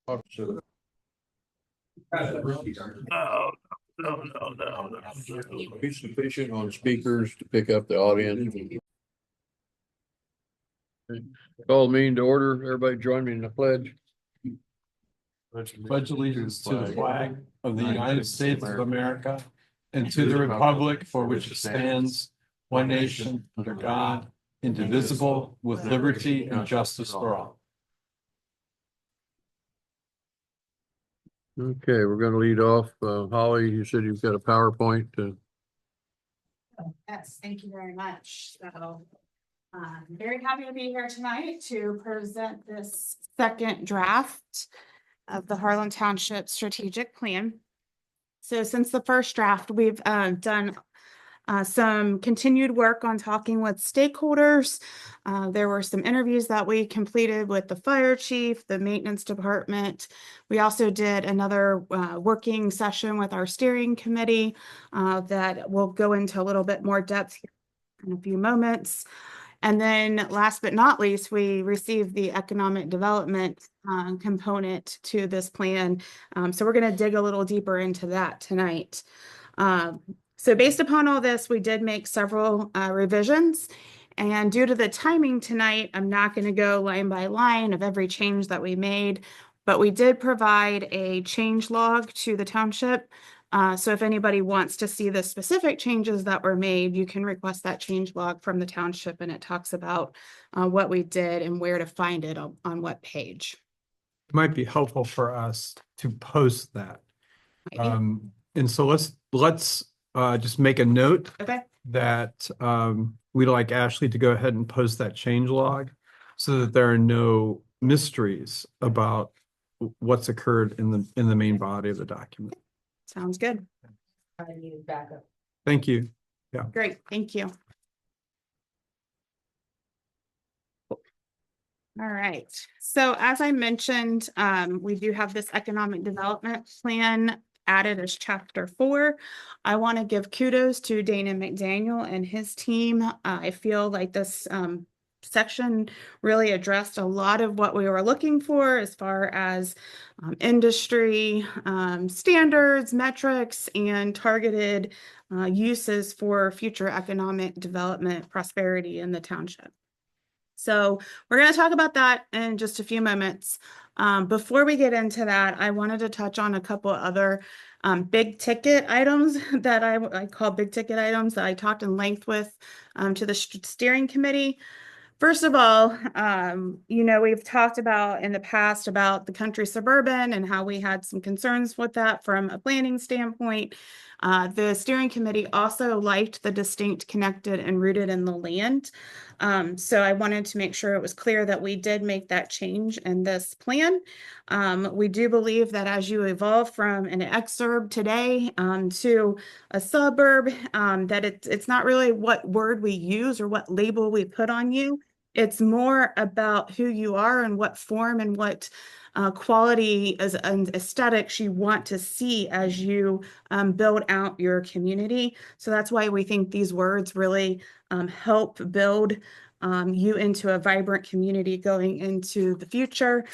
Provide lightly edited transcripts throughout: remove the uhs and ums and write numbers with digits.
Officer. No. Be sufficient on speakers to pick up the audience. Call the meeting to order. Everybody join me in the pledge. Pledge allegiance to the flag of the United States of America and to the republic for which it stands, one nation, under God, indivisible, with liberty and justice for all. Okay, we're gonna lead off. Holly, you said you've got a PowerPoint to. Yes, thank you very much. So I'm very happy to be here tonight to present this second draft of the Harlan Township Strategic Plan. So since the first draft, we've done some continued work on talking with stakeholders. There were some interviews that we completed with the fire chief, the maintenance department. We also did another working session with our steering committee that we'll go into a little bit more depth in a few moments. And then last but not least, we received the economic development component to this plan. So we're going to dig a little deeper into that tonight. So based upon all this, we did make several revisions. And due to the timing tonight, I'm not going to go line by line of every change that we made, but we did provide a change log to the township. So if anybody wants to see the specific changes that were made, you can request that change log from the township, and it talks about what we did and where to find it on what page. It might be helpful for us to post that. And so let's just make a note that we'd like Ashley to go ahead and post that change log so that there are no mysteries about what's occurred in the main body of the document. Sounds good. I need backup. Thank you. Yeah. Great. Thank you. All right. So as I mentioned, we do have this economic development plan added as chapter 4. I want to give kudos to Dana McDaniel and his team. I feel like this section really addressed a lot of what we were looking for as far as industry standards, metrics, and targeted uses for future economic development, prosperity in the township. So we're going to talk about that in just a few moments. Before we get into that, I wanted to touch on a couple other big ticket items that I call big ticket items that I talked in length with to the steering committee. First of all, we've talked about in the past about the country suburban and how we had some concerns with that from a planning standpoint. The steering committee also liked the distinct, connected, and rooted in the land. So I wanted to make sure it was clear that we did make that change in this plan. We do believe that as you evolve from an exurb today to a suburb, that it's not really what word we use or what label we put on you. It's more about who you are and what form and what quality and aesthetics you want to see as you build out your community. So that's why we think these words really help build you into a vibrant community going into the future,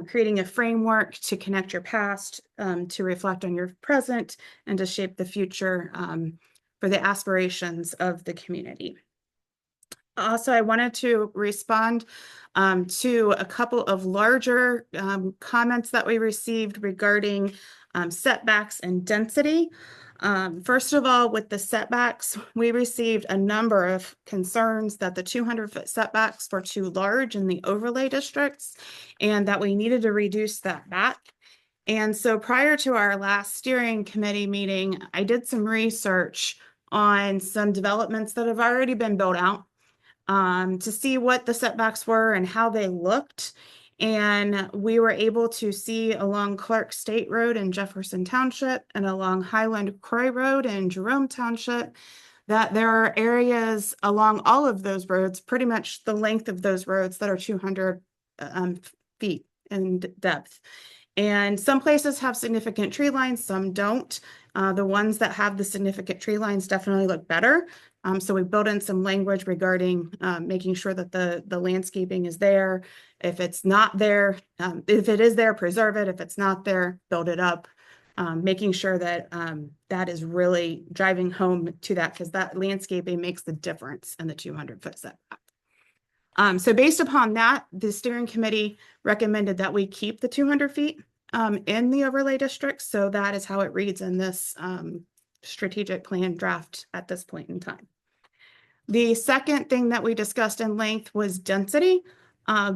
creating a framework to connect your past, to reflect on your present, and to shape the future for the aspirations of the community. Also, I wanted to respond to a couple of larger comments that we received regarding setbacks and density. First of all, with the setbacks, we received a number of concerns that the 200-foot setbacks were too large in the overlay districts and that we needed to reduce that back. And so prior to our last steering committee meeting, I did some research on some developments that have already been built out to see what the setbacks were and how they looked. And we were able to see along Clark State Road in Jefferson Township and along Highland Croy Road in Jerome Township that there are areas along all of those roads, pretty much the length of those roads, that are 200 feet in depth. And some places have significant tree lines, some don't. The ones that have the significant tree lines definitely look better. So we built in some language regarding making sure that the landscaping is there. If it's not there, if it is there, preserve it. If it's not there, build it up. Making sure that that is really driving home to that, because that landscaping makes the difference in the 200-foot setback. So based upon that, the steering committee recommended that we keep the 200 feet in the overlay district. So that is how it reads in this strategic plan draft at this point in time. The second thing that we discussed in length was density,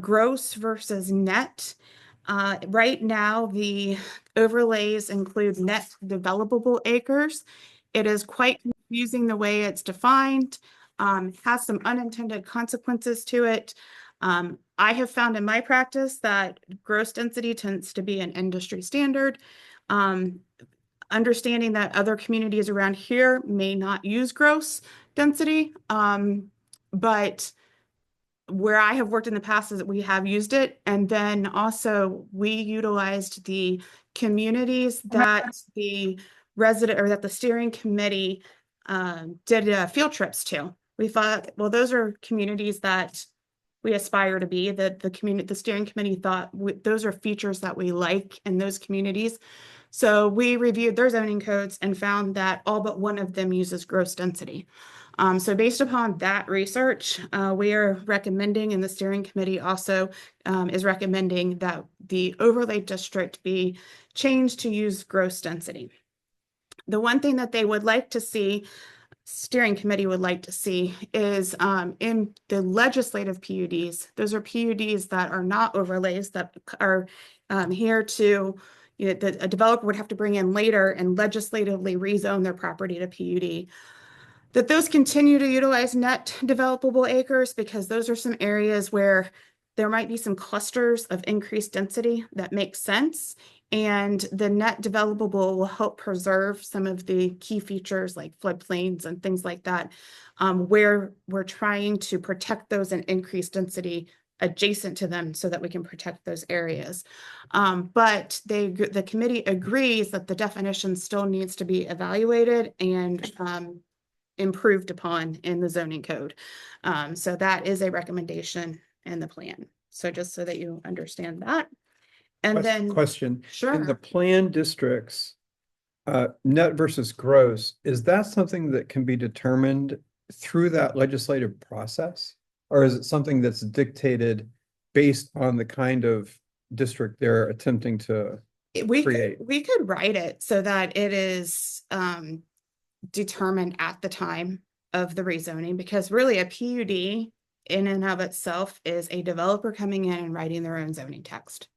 gross versus net. Right now, the overlays include net developable acres. It is quite confusing the way it's defined, has some unintended consequences to it. I have found in my practice that gross density tends to be an industry standard. Understanding that other communities around here may not use gross density, but where I have worked in the past is that we have used it. And then also we utilized the communities that the resident or that the steering committee did field trips to. We thought, well, those are communities that we aspire to be, that the steering committee thought those are features that we like in those communities. So we reviewed their zoning codes and found that all but one of them uses gross density. So based upon that research, we are recommending, and the steering committee also is recommending, that the overlay district be changed to use gross density. The one thing that they would like to see, steering committee would like to see, is in the legislative PUDs, those are PUDs that are not overlays, that are here to, you know, a developer would have to bring in later and legislatively rezone their property to PUD, that those continue to utilize net developable acres, because those are some areas where there might be some clusters of increased density that make sense. And the net developable will help preserve some of the key features like floodplains and things like that, where we're trying to protect those and increase density adjacent to them so that we can protect those areas. But the committee agrees that the definition still needs to be evaluated and improved upon in the zoning code. So that is a recommendation in the plan. So just so that you understand that. And then Question. In the sure. plan districts, net versus gross, is that something that can be determined through that legislative process? Or is it something that's dictated based on the kind of district they're attempting to create? We could write it so that it is determined at the time of the rezoning, because really a PUD in and of itself is a developer coming in and writing their own zoning text.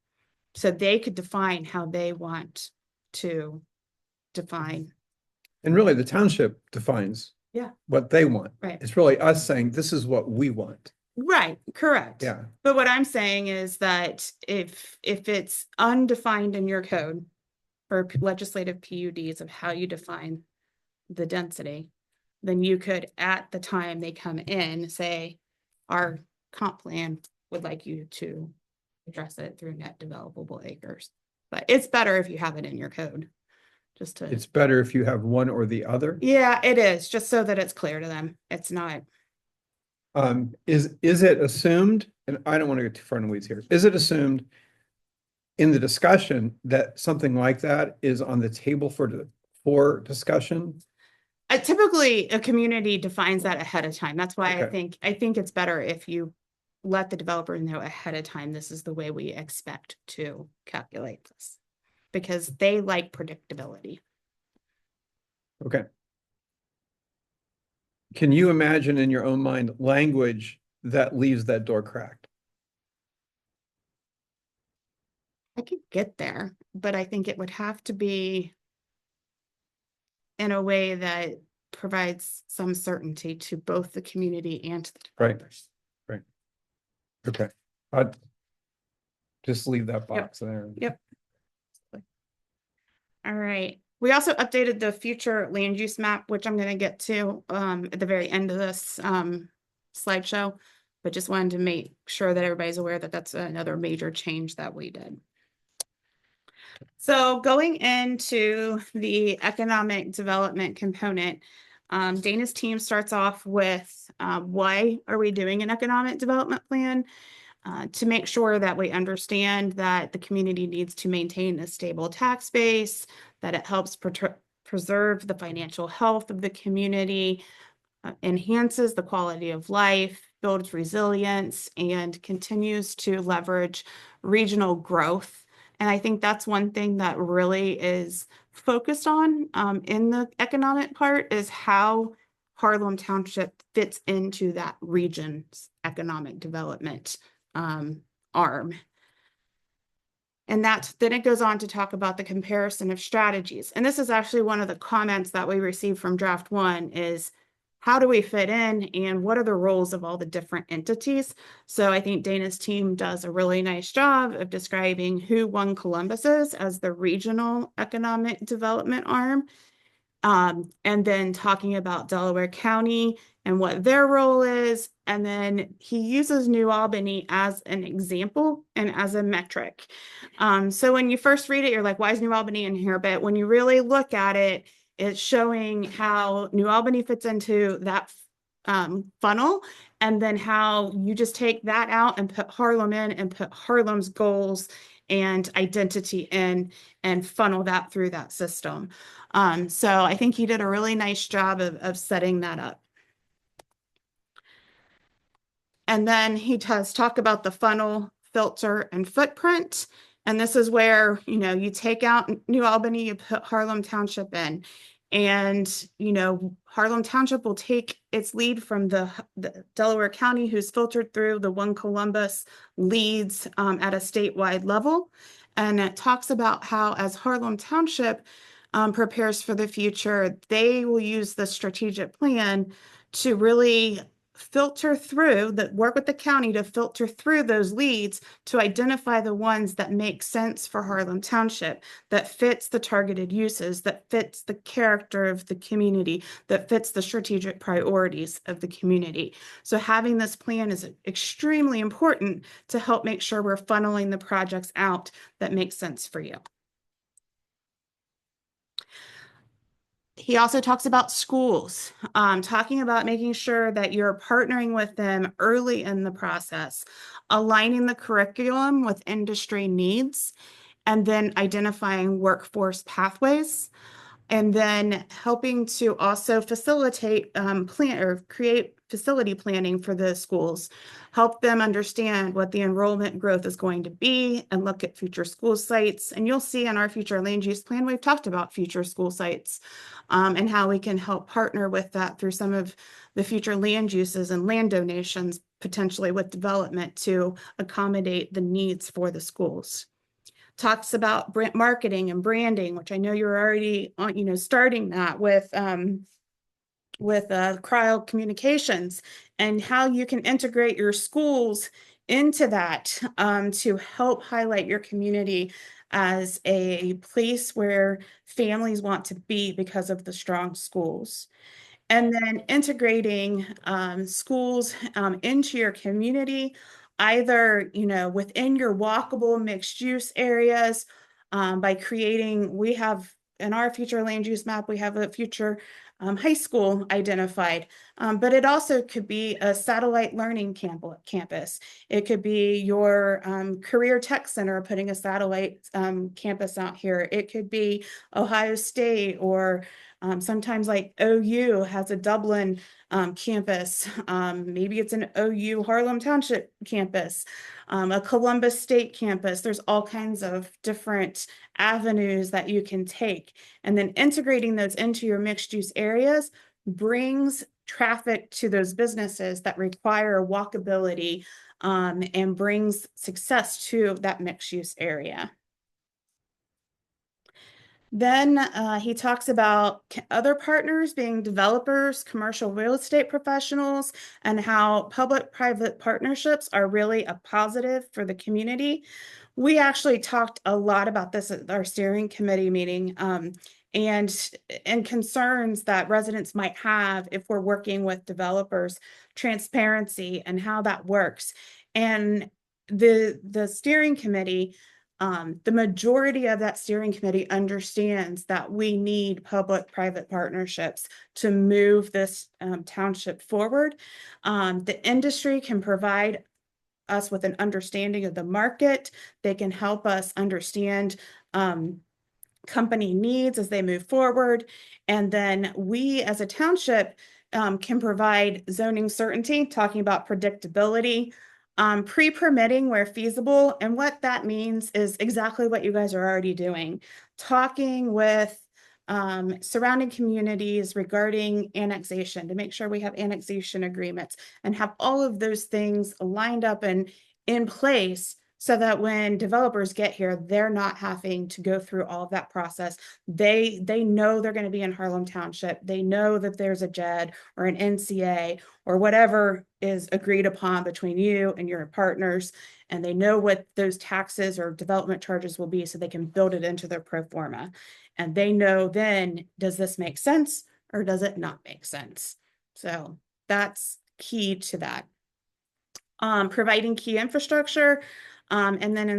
So they could define how they want to define. And really, the township defines what they want. Right. It's really us saying, this is what we want. Right, correct. Yeah. But what I'm saying is that if it's undefined in your code for legislative PUDs of how you define the density, then you could, at the time they come in, say, our comp plan would like you to address it through net developable acres. But it's better if you have it in your code. Just to, It's better if you have one or the other. yeah, it is, just so that it's clear to them. It's not. Is it assumed, and I don't want to get too far in the weeds here, is it assumed in the discussion that something like that is on the table for discussion? Typically, a community defines that ahead of time. That's why Okay. I think it's better if you let the developer know ahead of time, this is the way we expect to calculate this, because they like predictability. Okay. Can you imagine in your own mind language that leaves that door cracked? I could get there, but I think it would have to be in a way that provides some certainty to both the community and to the developers. Right. Okay. I'd just leave that box there. Yep. All right. We also updated the future land use map, which I'm going to get to at the very end of this slideshow, but just wanted to make sure that everybody's aware that that's another major change that we did. So going into the economic development component, Dana's team starts off with why are we doing an economic development plan? To make sure that we understand that the community needs to maintain a stable tax base, that it helps preserve the financial health of the community, enhances the quality of life, builds resilience, and continues to leverage regional growth. And I think that's one thing that really is focused on in the economic part is how Harlem Township fits into that region's economic development arm. And then it goes on to talk about the comparison of strategies. And this is actually one of the comments that we received from draft one is how do we fit in and what are the roles of all the different entities? So I think Dana's team does a really nice job of describing who One Columbus is as the regional economic development arm. And then talking about Delaware County and what their role is. And then he uses New Albany as an example and as a metric. So when you first read it, you're like, why is New Albany in here? But when you really look at it, it's showing how New Albany fits into that funnel, and then how you just take that out and put Harlem in and put Harlem's goals and identity in and funnel that through that system. So I think he did a really nice job of setting that up. And then he does talk about the funnel, filter, and footprint. And this is where, you take out New Albany, you put Harlem Township in. And, Harlem Township will take its lead from the Delaware County, who's filtered through the One Columbus leads at a statewide level. And it talks about how as Harlem Township prepares for the future, they will use the strategic plan to really filter through work with the county to filter through those leads to identify the ones that make sense for Harlem Township, that fits the targeted uses, that fits the character of the community, that fits the strategic priorities of the community. So having this plan is extremely important to help make sure we're funneling the projects out that make sense for you. He also talks about schools, talking about making sure that you're partnering with them early in the process, aligning the curriculum with industry needs, and then identifying workforce pathways, and then helping to also facilitate create facility planning for the schools, help them understand what the enrollment growth is going to be and look at future school sites. And you'll see in our future land use plan, we've talked about future school sites and how we can help partner with that through some of the future land uses and land donations, potentially with development to accommodate the needs for the schools. Talks about brand marketing and branding, which I know you're already on, starting that with Cryo Communications, and how you can integrate your schools into that to help highlight your community as a place where families want to be because of the strong schools. And then integrating schools into your community, either, within your walkable mixed use areas by creating, we have in our future land use map, we have a future high school identified, but it also could be a satellite learning campus. It could be your career tech center putting a satellite campus out here. It could be Ohio State, or sometimes like OU has a Dublin campus. Maybe it's an OU Harlem Township campus, a Columbus State campus. There's all kinds of different avenues that you can take. And then integrating those into your mixed use areas brings traffic to those businesses that require walkability and brings success to that mixed use area. Then he talks about other partners being developers, commercial real estate professionals, and how public-private partnerships are really a positive for the community. We actually talked a lot about this at our steering committee meeting and concerns that residents might have if we're working with developers, transparency and how that works. And the steering committee The majority of that steering committee understands that we need public-private partnerships to move this township forward. The industry can provide us with an understanding of the market. They can help us understand company needs as they move forward. And then we as a township can provide zoning certainty, talking about predictability, pre-permitting where feasible. And what that means is exactly what you guys are already doing. Talking with surrounding communities regarding annexation to make sure we have annexation agreements and have all of those things lined up and in place so that when developers get here, they're not having to go through all of that process. They know they're going to be in Harlem Township. They know that there's a JED or an NCA or whatever is agreed upon between you and your partners. And they know what those taxes or development charges will be so they can build it into their pro forma. And they know then, does this make sense or does it not make sense? So that's key to that. Providing key infrastructure. And then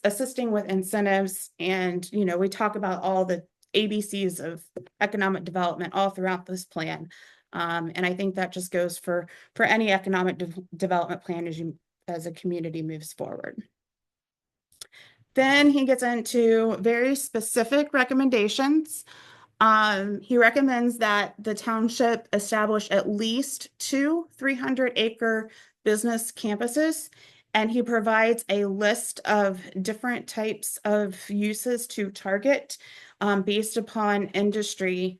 assisting with incentives. And, you know, we talk about all the ABCs of economic development all throughout this plan. And I think that just goes for any economic development plan as a community moves forward. Then he gets into very specific recommendations. He recommends that the township establish at least 2 300-acre business campuses. And he provides a list of different types of uses to target based upon industry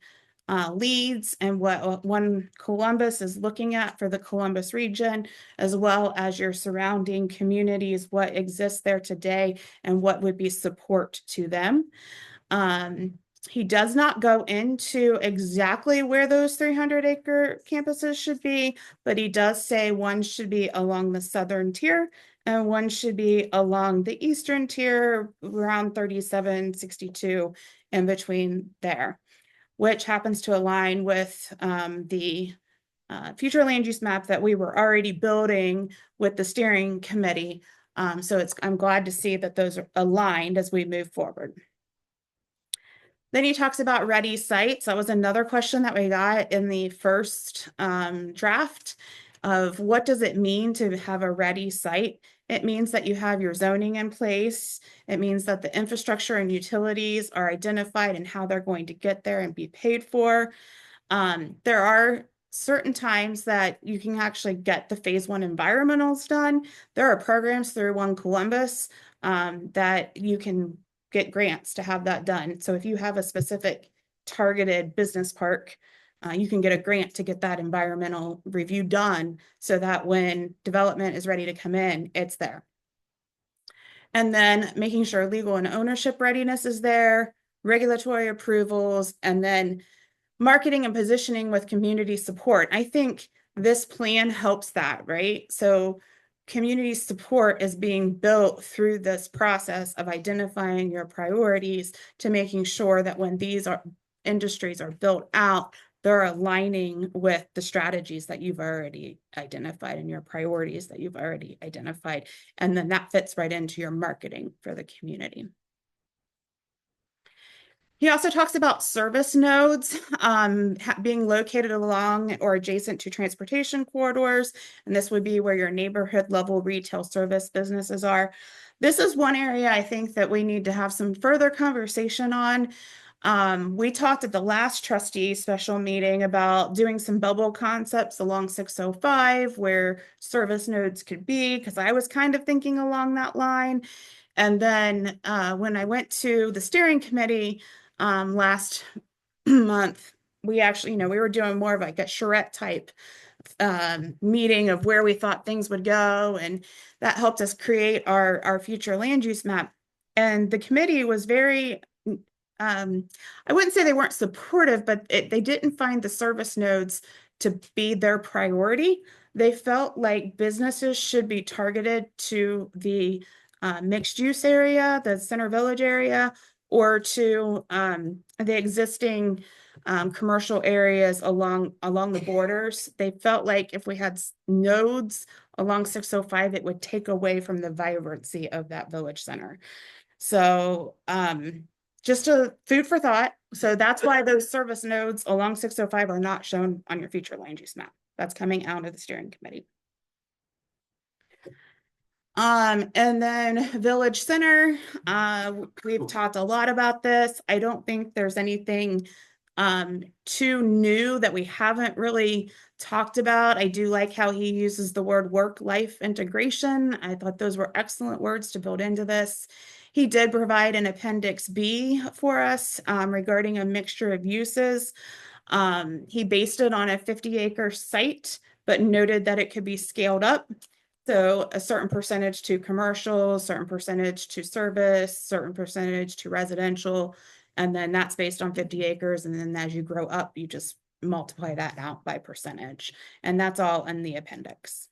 leads and what one Columbus is looking at for the Columbus region, as well as your surrounding communities, what exists there today and what would be support to them. He does not go into exactly where those 300-acre campuses should be, but he does say one should be along the southern tier and one should be along the eastern tier, around 3762 in between there, which happens to align with the future land use map that we were already building with the steering committee. So I'm glad to see that those are aligned as we move forward. Then he talks about ready sites. That was another question that we got in the first draft of what does it mean to have a ready site? It means that you have your zoning in place. It means that the infrastructure and utilities are identified and how they're going to get there and be paid for. There are certain times that you can actually get the phase 1 environmentals done. There are programs through One Columbus that you can get grants to have that done. So if you have a specific targeted business park, you can get a grant to get that environmental review done so that when development is ready to come in, it's there. And then making sure legal and ownership readiness is there, regulatory approvals, and then marketing and positioning with community support. I think this plan helps that, right? So community support is being built through this process of identifying your priorities to making sure that when these industries are built out, they're aligning with the strategies that you've already identified and your priorities that you've already identified. And then that fits right into your marketing for the community. He also talks about service nodes being located along or adjacent to transportation corridors. And this would be where your neighborhood level retail service businesses are. This is one area I think that we need to have some further conversation on. We talked at the last trustee special meeting about doing some bubble concepts along 605 where service nodes could be, because I was kind of thinking along that line. And then when I went to the steering committee last month, we actually, we were doing more of like a charrette type meeting of where we thought things would go. And that helped us create our future land use map. And the committee was very, I wouldn't say they weren't supportive, but they didn't find the service nodes to be their priority. They felt like businesses should be targeted to the mixed use area, the Center Village area, or to the existing commercial areas along the borders. They felt like if we had nodes along 605, it would take away from the vibrancy of that village center. So, just a food for thought. So that's why those service nodes along 605 are not shown on your future land use map. That's coming out of the steering committee. And then Village Center, we've talked a lot about this. I don't think there's anything too new that we haven't really talked about. I do like how he uses the word work-life integration. I thought those were excellent words to build into this. He did provide an Appendix B for us regarding a mixture of uses. He based it on a 50-acre site, but noted that it could be scaled up. So a certain percentage to commercial, certain percentage to service, certain percentage to residential. And then that's based on 50 acres. And then as you grow up, you just multiply that out by percentage. And that's all in the appendix.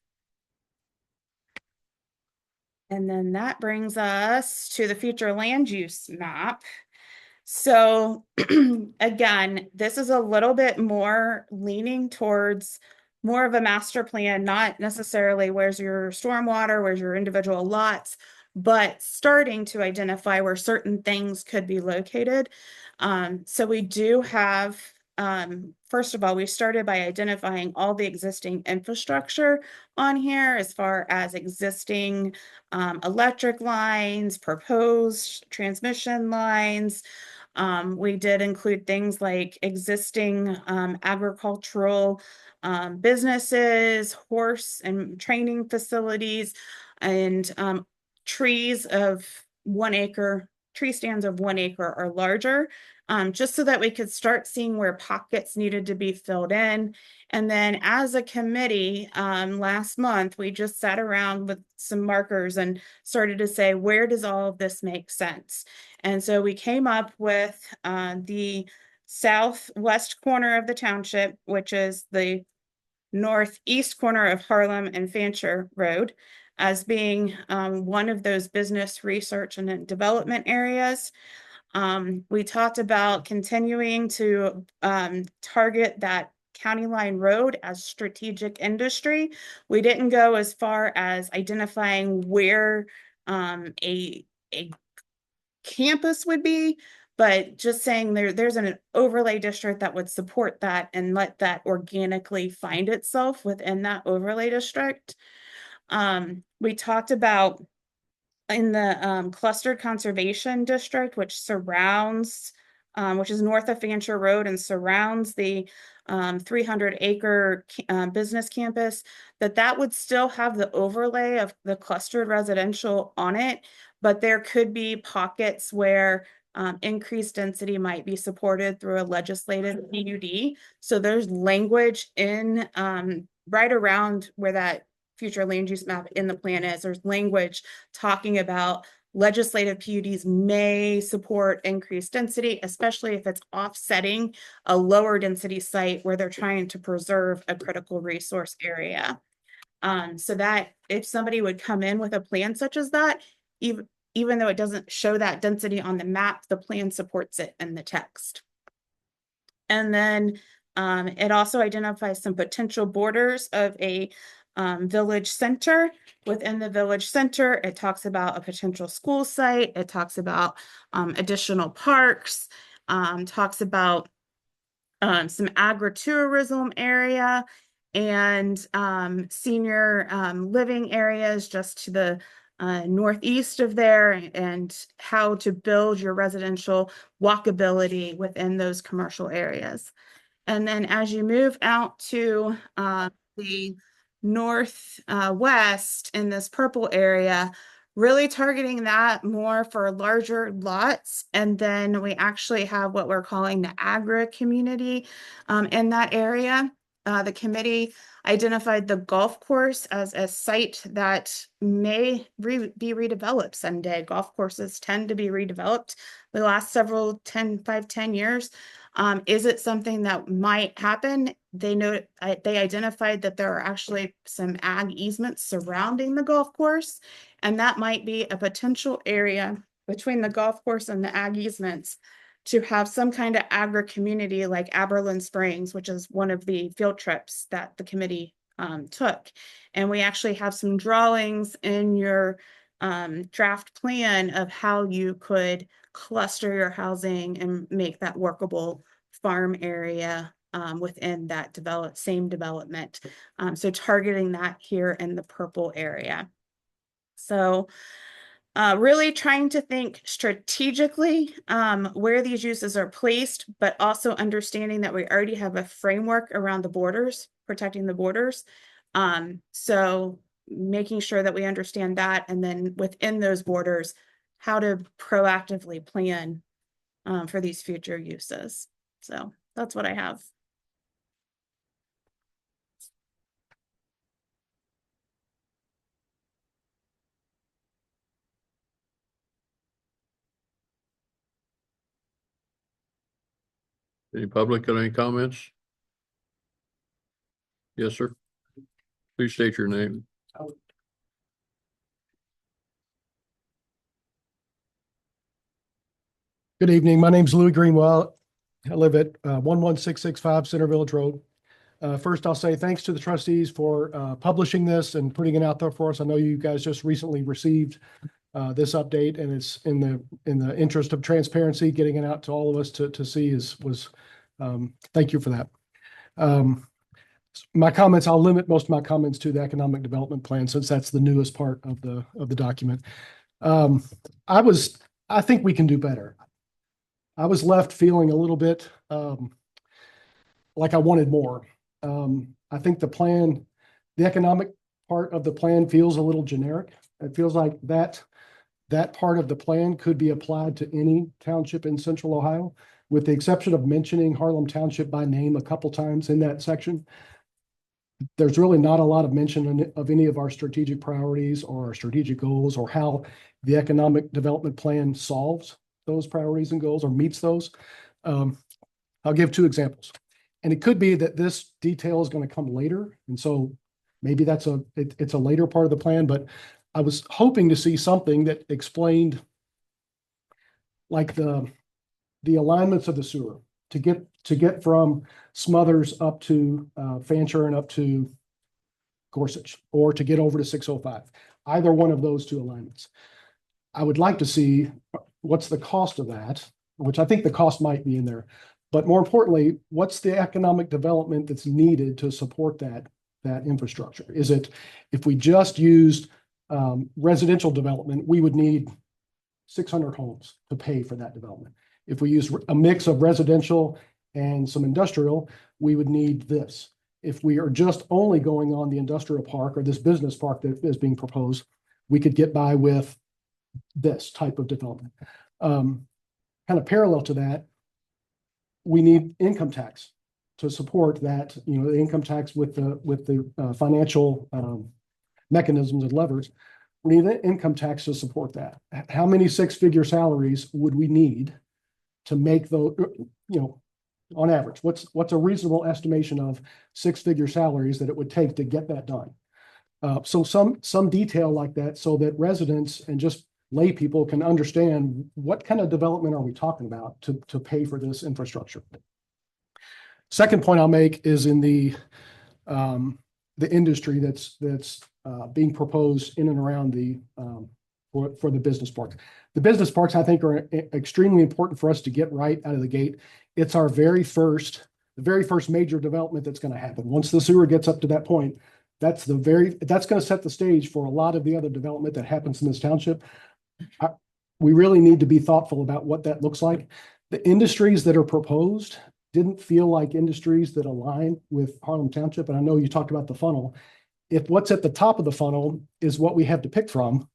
And then that brings us to the future land use map. So again, this is a little bit more leaning towards more of a master plan, not necessarily where's your stormwater, where's your individual lots, but starting to identify where certain things could be located. So we do have, first of all, we started by identifying all the existing infrastructure on here as far as existing electric lines, proposed transmission lines. We did include things like existing agricultural businesses, horse and training facilities, and trees of 1 acre, tree stands of 1 acre or larger, just so that we could start seeing where pockets needed to be filled in. And then as a committee, last month, we just sat around with some markers and started to say, where does all of this make sense? And so we came up with the southwest corner of the township, which is the northeast corner of Harlem and Fancher Road, as being one of those business research and development areas. We talked about continuing to target that County Line Road as strategic industry. We didn't go as far as identifying where a campus would be, but just saying there's an overlay district that would support that and let that organically find itself within that overlay district. We talked about in the clustered conservation district, which surrounds, which is north of Fancher Road and surrounds the 300-acre business campus, that would still have the overlay of the clustered residential on it, but there could be pockets where increased density might be supported through a legislative PUD. So there's language in right around where that future land use map in the plan is. There's language talking about legislative PUDs may support increased density, especially if it's offsetting a lower density site where they're trying to preserve a critical resource area. So that if somebody would come in with a plan such as that, even though it doesn't show that density on the map, the plan supports it in the text. And then it also identifies some potential borders of a village center. Within the village center, it talks about a potential school site. It talks about additional parks, talks about some agritourism area and senior living areas just to the northeast of there, and how to build your residential walkability within those commercial areas. And then as you move out to the northwest in this purple area, really targeting that more for larger lots. And then we actually have what we're calling the agri community in that area. The committee identified the golf course as a site that may be redeveloped someday. Golf courses tend to be redeveloped the last several 10 years. Is it something that might happen? They identified that there are actually some ag easements surrounding the golf course, and that might be a potential area between the golf course and the ag easements to have some kind of agri community like Aberlin Springs, which is one of the field trips that the committee took. And we actually have some drawings in your draft plan of how you could cluster your housing and make that workable farm area within that same development. So targeting that here in the purple area. So really trying to think strategically where these uses are placed, but also understanding that we already have a framework around the borders, protecting the borders. So making sure that we understand that, and then within those borders, how to proactively plan for these future uses. So that's what I have. Any public got any comments? Yes, sir. Please state your name. Good evening. My name's Louis Greenwell. I live at 11665 Center Village Road. First, I'll say thanks to the trustees for publishing this and putting it out there for us. I know you guys just recently received this update, and it's in the interest of transparency, getting it out to all of us to see was thank you for that. My comments, I'll limit most of my comments to the economic development plan, since that's the newest part of the document. I think we can do better. I was left feeling a little bit like I wanted more. I think the economic part of the plan feels a little generic. It feels like that part of the plan could be applied to any township in Central Ohio, with the exception of mentioning Harlem Township by name a couple times in that section. There's really not a lot of mention of any of our strategic priorities or our strategic goals, or how the economic development plan solves those priorities and goals or meets those. I'll give two examples. And it could be that this detail is going to come later. And so maybe it's a later part of the plan, but I was hoping to see something that explained, like the alignments of the sewer to get from Smothers up to Fancher and up to Gorsuch, or to get over to 605, either one of those two alignments. I would like to see what's the cost of that, which I think the cost might be in there. But more importantly, what's the economic development that's needed to support that infrastructure? Is it, if we just used residential development, we would need 600 homes to pay for that development. If we use a mix of residential and some industrial, we would need this. If we are just only going on the industrial park or this business park that is being proposed, we could get by with this type of development. Kind of parallel to that, we need income tax to support that, the income tax with the financial mechanisms and levers. We need an income tax to support that. How many six-figure salaries would we need to make those, on average? What's a reasonable estimation of six-figure salaries that it would take to get that done? So some detail like that, so that residents and just lay people can understand what kind of development are we talking about to pay for this infrastructure. Second point I'll make is in the industry that's being proposed in and around for the business parks. The business parks, I think, are extremely important for us to get right out of the gate. It's our very first major development that's going to happen. Once the sewer gets up to that point, that's going to set the stage for a lot of the other development that happens in this township. We really need to be thoughtful about what that looks like. The industries that are proposed didn't feel like industries that align with Harlem Township. And I know you talked about the funnel. If what's at the top of the funnel is what we have to pick from,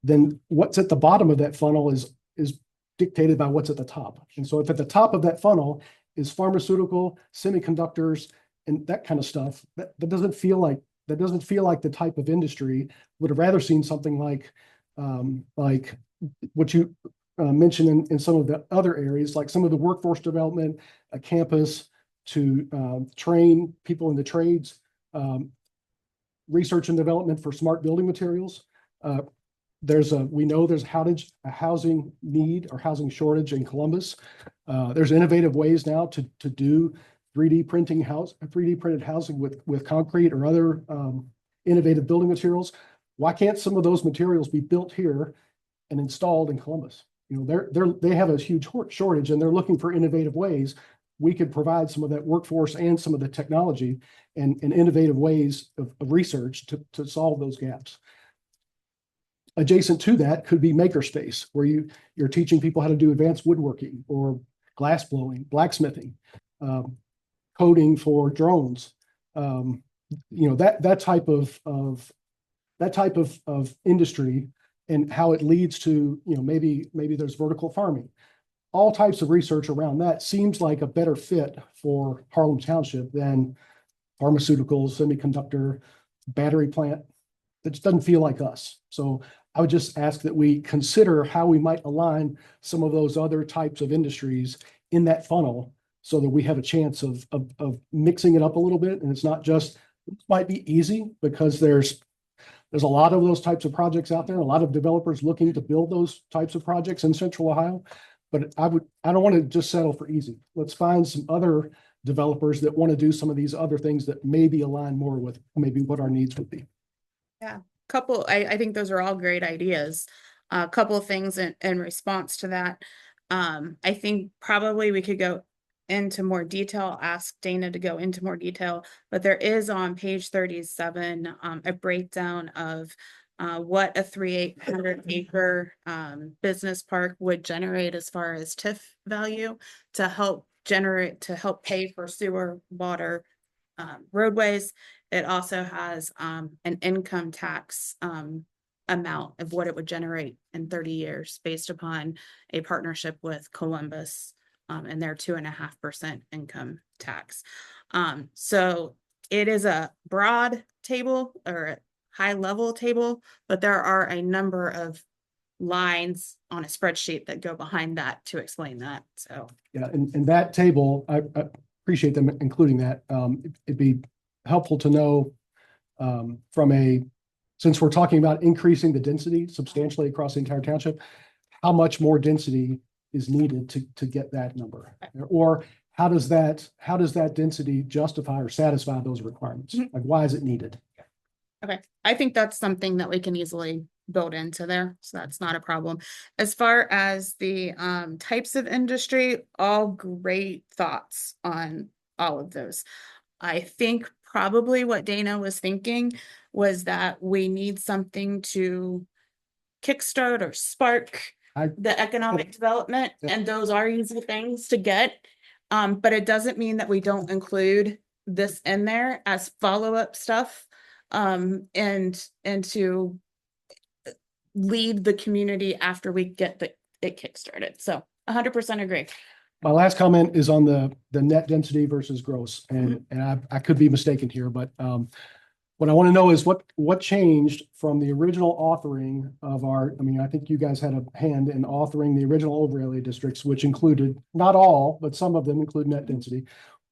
then what's at the bottom of that funnel is dictated by what's at the top. And so if at the top of that funnel is pharmaceutical, semiconductors, and that kind of stuff, that doesn't feel like the type of industry. Would have rather seen something like what you mentioned in some of the other areas, like some of the workforce development, a campus to train people in the trades, research and development for smart building materials. We know there's a housing need or housing shortage in Columbus. There's innovative ways now to do 3D printed housing with concrete or other innovative building materials. Why can't some of those materials be built here and installed in Columbus? You know, they have a huge shortage and they're looking for innovative ways. We could provide some of that workforce and some of the technology and innovative ways of research to solve those gaps. Adjacent to that could be makerspace, where you're teaching people how to do advanced woodworking or glass blowing, blacksmithing, coding for drones. You know, that type of industry and how it leads to, you know, maybe there's vertical farming. All types of research around that seems like a better fit for Harlem Township than pharmaceuticals, semiconductor, battery plant. That just doesn't feel like us. So I would just ask that we consider how we might align some of those other types of industries in that funnel so that we have a chance of mixing it up a little bit. And it's not just, it might be easy because there's a lot of those types of projects out there, a lot of developers looking to build those types of projects in Central Ohio. But I don't want to just settle for easy. Let's find some other developers that want to do some of these other things that maybe align more with maybe what our needs would be. Yeah, I think those are all great ideas. A couple of things in response to that. I think probably we could go into more detail, ask Dana to go into more detail, but there is on page 37 a breakdown of what a 3,800 acre business park would generate as far as TIF value to help pay for sewer, water, roadways. It also has an income tax amount of what it would generate in 30 years based upon a partnership with Columbus and their 2.5% income tax. So it is a broad table or a high level table, but there are a number of lines on a spreadsheet that go behind that to explain that. So yeah, and that table, I appreciate them including that. It'd be helpful to know since we're talking about increasing the density substantially across the entire township, how much more density is needed to get that number, or how does that density justify or satisfy those requirements? Like, why is it needed? okay, I think that's something that we can easily build into there, so that's not a problem. As far as the types of industry, all great thoughts on all of those. I think probably what Dana was thinking was that we need something to kickstart or spark the economic development, and those are easy things to get. But it doesn't mean that we don't include this in there as follow-up stuff and to lead the community after we get it kickstarted. So 100% agree. My last comment is on the net density versus gross, and I could be mistaken here, but what I want to know is what changed from the original authoring of I think you guys had a hand in authoring the original overlay districts, which included, not all, but some of them include net density.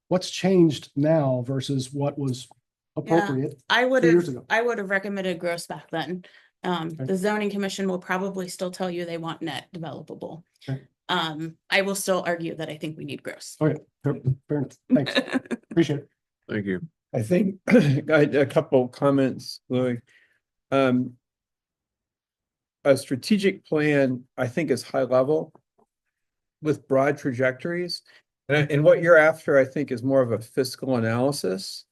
What's changed now versus what was appropriate? I would 2 years have, ago? I would have recommended gross back then. The zoning commission will probably still tell you they want net developable. Okay. I will still argue that I think we need gross. Okay, fair enough. Thanks. Appreciate it. Thank you. I think a couple comments, Louis. A strategic plan, I think, is high level with broad trajectories. And what you're after, I think, is more of a fiscal analysis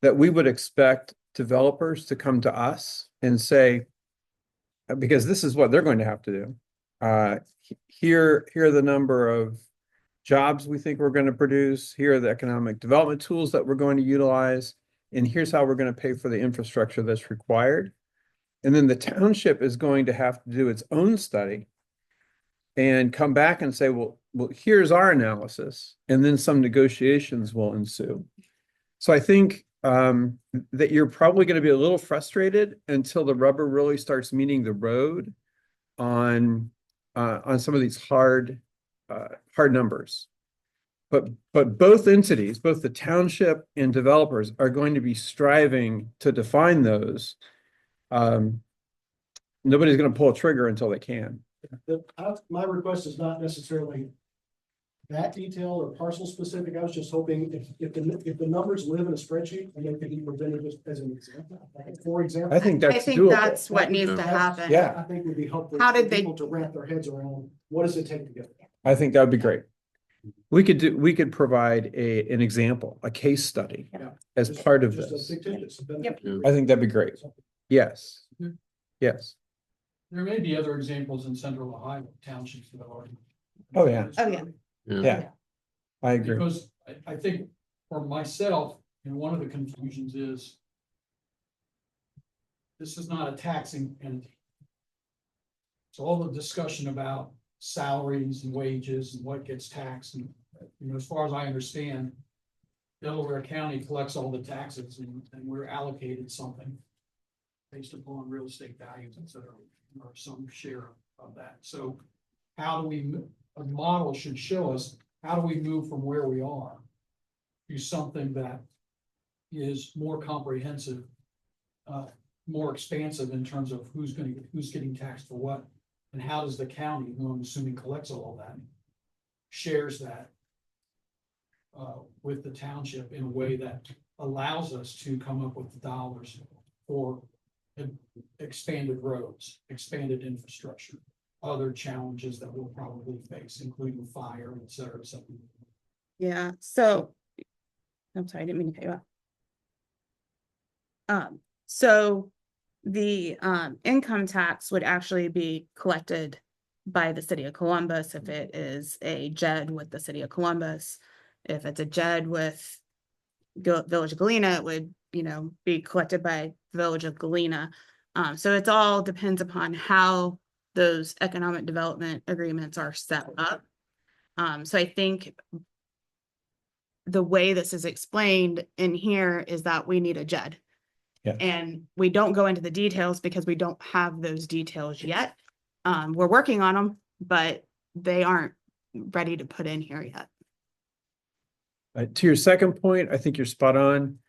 that we would expect developers to come to us and say, because this is what they're going to have to do. Here are the number of jobs we think we're going to produce. Here are the economic development tools that we're going to utilize. And here's how we're going to pay for the infrastructure that's required. And then the township is going to have to do its own study and come back and say, well, here's our analysis. And then some negotiations will ensue. So I think that you're probably going to be a little frustrated until the rubber really starts meeting the road on some of these hard numbers. But both entities, both the township and developers, are going to be striving to define those. Nobody's going to pull a trigger until they can. My request is not necessarily that detail or parcel specific. I was just hoping if the numbers live in a spreadsheet and they could be presented just as an example, like for example. I think I that's think doable. that's what needs to happen. Yeah. I think would be helpful. How did for they- people to wrap their heads around, what does it take to get there? I think that would be great. We could provide an example, a case study Yeah. as Just- part of just a this. fictitious benefit. I think that'd be great. Yes. Yes. There may be other examples in central Ohio townships that are. Oh, yeah. Oh, yeah. Yeah. I agree. Because I think for myself, one of the confusions is this is not a taxing entity. So all the discussion about salaries and wages and what gets taxed and, as far as I understand, Delaware County collects all the taxes and we're allocated something based upon real estate values, et cetera, or some share of that. So how do we, a model should show us, how do we move from where we are to something that is more comprehensive, more expansive in terms of who's getting taxed for what, and how does the county, who I'm assuming collects all of that, shares that with the township in a way that allows us to come up with the dollars for expanded roads, expanded infrastructure, other challenges that we'll probably face, including fire, et cetera, et cetera. Yeah, so, I'm sorry, I didn't mean to cut you off. So the income tax would actually be collected by the city of Columbus if it is a JED with the city of Columbus. If it's a JED with Village of Galena, it would, be collected by Village of Galena. So it all depends upon how those economic development agreements are set up. So I think the way this is explained in here is that we need a JED. Yeah. And we don't go into the details because we don't have those details yet. We're working on them, but they aren't ready to put in here yet. To your second point, I think you're spot on.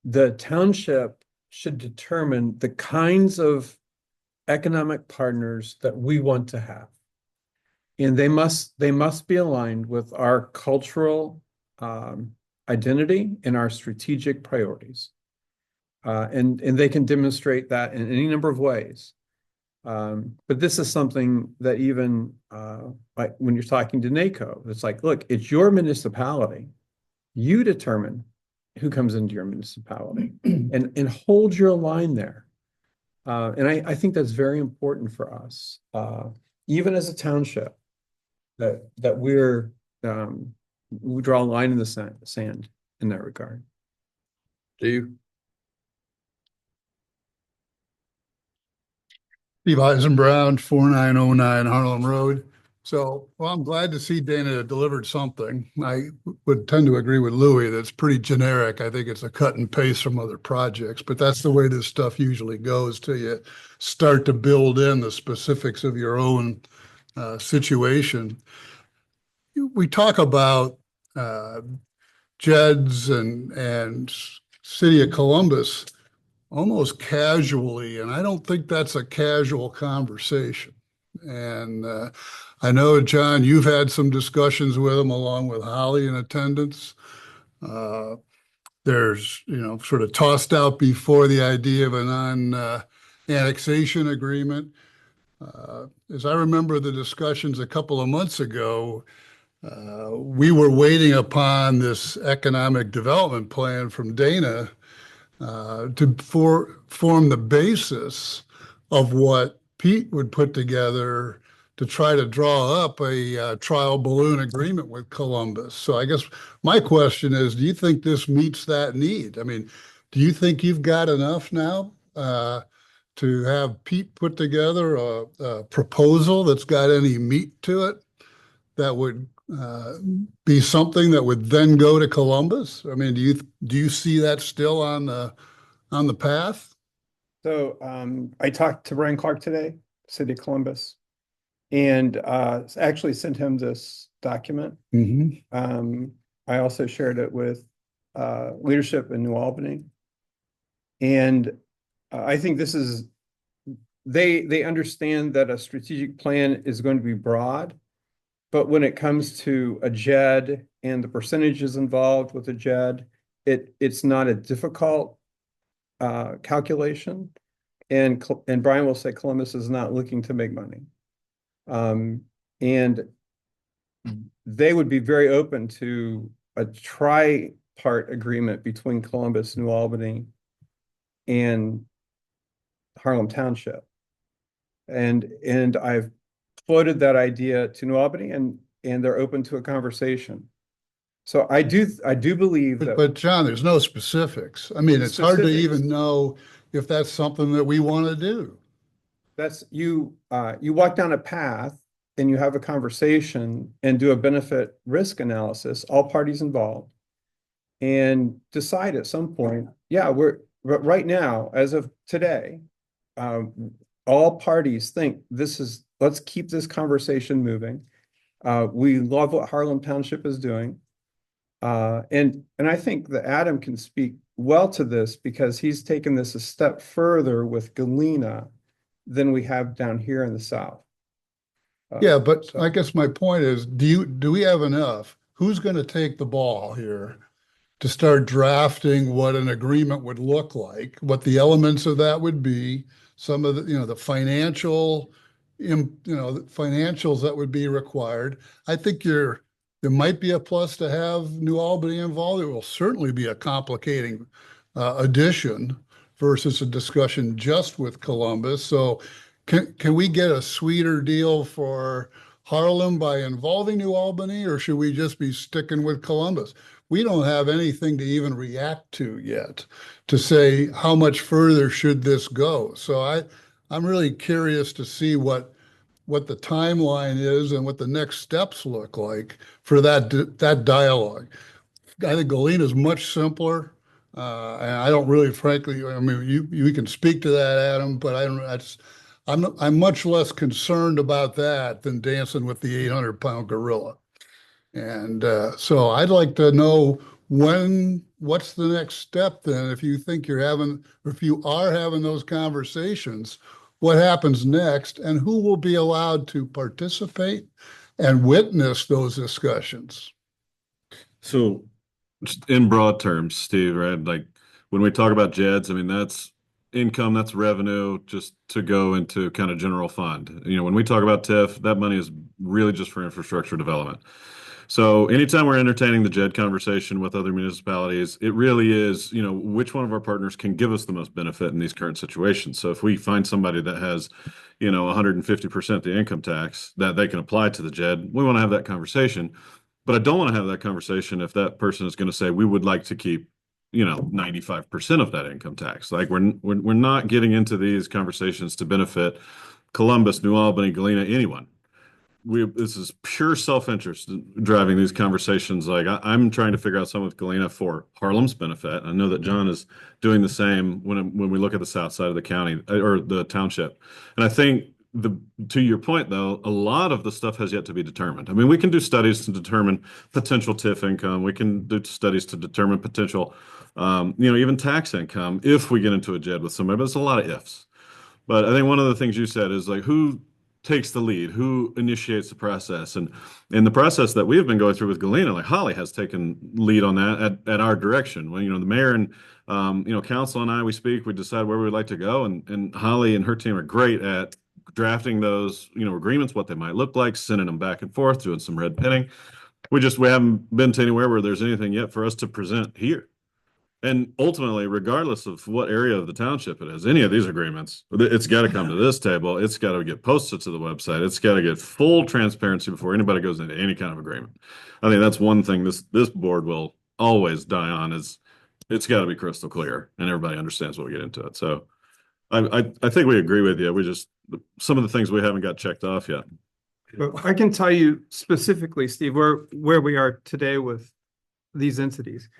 The township should determine the kinds of economic partners that we want to have. And they must be aligned with our cultural identity and our strategic priorities. And they can demonstrate that in any number of ways. But this is something that even like when you're talking to NACO, it's like, look, it's your municipality. You determine who comes into your municipality and hold your line there. And I think that's very important for us, even as a township, that we draw a line in the sand in that regard. Steve? Steve Eisenbrown, 4909 Harlem Road. So, well, I'm glad to see Dana delivered something. I would tend to agree with Louis that's pretty generic. I think it's a cut and paste from other projects, but that's the way this stuff usually goes till you start to build in the specifics of your own situation. We talk about JEDs and City of Columbus almost casually, and I don't think that's a casual conversation. And I know, John, you've had some discussions with them along with Holly in attendance. There's, sort of tossed out before the idea of a non-annexation agreement. As I remember the discussions a couple of months ago, we were waiting upon this economic development plan from Dana to form the basis of what Pete would put together to try to draw up a trial balloon agreement with Columbus. So I guess my question is, do you think this meets that need? I mean, do you think you've got enough now to have Pete put together a proposal that's got any meat to it that would be something that would then go to Columbus? I mean, do you see that still on the path? So I talked to Brian Clark today, City of Columbus, and actually sent him this document. Mm-hmm. I also shared it with leadership in New Albany. And I think this is, they understand that a strategic plan is going to be broad, but when it comes to a JED and the percentages involved with a JED, it's not a difficult calculation. And Brian will say Columbus is not looking to make money. And they would be very open to a tri-part agreement between Columbus, New Albany, and Harlem Township. And I've floated that idea to New Albany, and they're open to a conversation. So I do believe that. But John, there's no specifics. I mean, it's hard to even know if that's something that we want to do. That's you walk down a path and you have a conversation and do a benefit risk analysis, all parties involved, and decide at some point, yeah, but right now, as of today, all parties think let's keep this conversation moving. We love what Harlem Township is doing. And I think that Adam can speak well to this because he's taken this a step further with Galena than we have down here in the South. Yeah, but I guess my point is, do we have enough? Who's going to take the ball here to start drafting what an agreement would look like, what the elements of that would be, some of the, the financials that would be required. I think there might be a plus to have New Albany involved. It will certainly be a complicating addition versus a discussion just with Columbus. So can we get a sweeter deal for Harlem by involving New Albany, or should we just be sticking with Columbus? We don't have anything to even react to yet to say how much further should this go. So I'm really curious to see what the timeline is and what the next steps look like for that dialogue. I think Galena is much simpler. And I don't really, frankly, I mean, you can speak to that, Adam, but I'm much less concerned about that than dancing with the 800-pound gorilla. And so I'd like to know what's the next step then? If you think if you are having those conversations, what happens next, and who will be allowed to participate and witness those discussions? So just in broad terms, Steve, right? Like when we talk about JEDs, I mean, that's income, that's revenue just to go into kind of general fund. When we talk about TIF, that money is really just for infrastructure development. So anytime we're entertaining the JED conversation with other municipalities, it really is, which one of our partners can give us the most benefit in these current situations. So if we find somebody that has, 150% the income tax that they can apply to the JED, we want to have that conversation. But I don't want to have that conversation if that person is going to say, we would like to keep, 95% of that income tax. Like we're not getting into these conversations to benefit Columbus, New Albany, Galena, anyone. This is pure self-interest driving these conversations. Like I'm trying to figure out something with Galena for Harlem's benefit. I know that John is doing the same when we look at the south side of the county or the township. And I think to your point though, a lot of the stuff has yet to be determined. I mean, we can do studies to determine potential TIF income. We can do studies to determine potential, even tax income if we get into a JED with somebody, but it's a lot of ifs. But I think one of the things you said is like, who takes the lead, who initiates the process, and in the process that we have been going through with Galena, like Holly has taken lead on that at our direction. When the mayor and council and I, we decide where we would like to go, and Holly and her team are great at drafting those agreements, what they might look like, sending them back and forth, doing some red penning. We haven't been to anywhere where there's anything yet for us to present here. And ultimately, regardless of what area of the township it is, any of these agreements, it's got to come to this table. It's got to get posted to the website. It's got to get full transparency before anybody goes into any kind of agreement. I think that's one thing this board will always die on is it's got to be crystal clear and everybody understands what we get into it. So I think we agree with you. Some of the things we haven't got checked off yet. But I can tell you specifically, Steve, where we are today with these entities.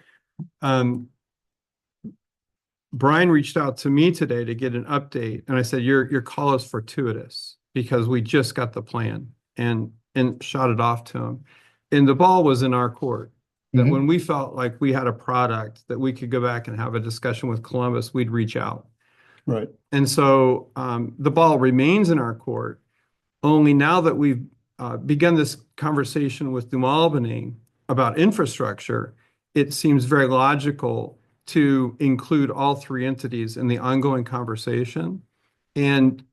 Brian reached out to me today to get an update, and I said, your call is fortuitous because we just got the plan and shot it off to him. And the ball was in our court. That when we felt like we had a product that we could go back and have a discussion with Columbus, we'd reach out. Right. And so the ball remains in our court. Only now that we've begun this conversation with New Albany about infrastructure, it seems very logical to include all three entities in the ongoing conversation. And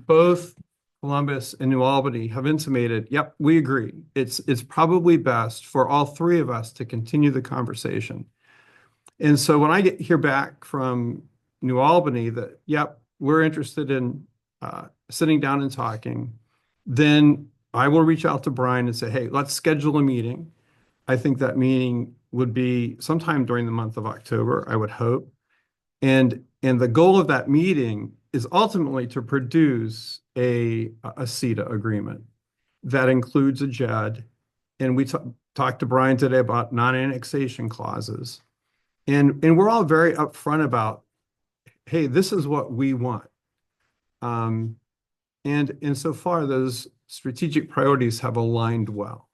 both Columbus and New Albany have intimated, yep, we agree. It's probably best for all three of us to continue the conversation. And so when I hear back from New Albany that, yep, we're interested in sitting down and talking, then I will reach out to Brian and say, hey, let's schedule a meeting. I think that meeting would be sometime during the month of October, I would hope. And the goal of that meeting is ultimately to produce a CETA agreement that includes a JED. And we talked to Brian today about non-annexation clauses. And we're all very upfront about, hey, this is what we want. And so far, those strategic priorities have aligned well.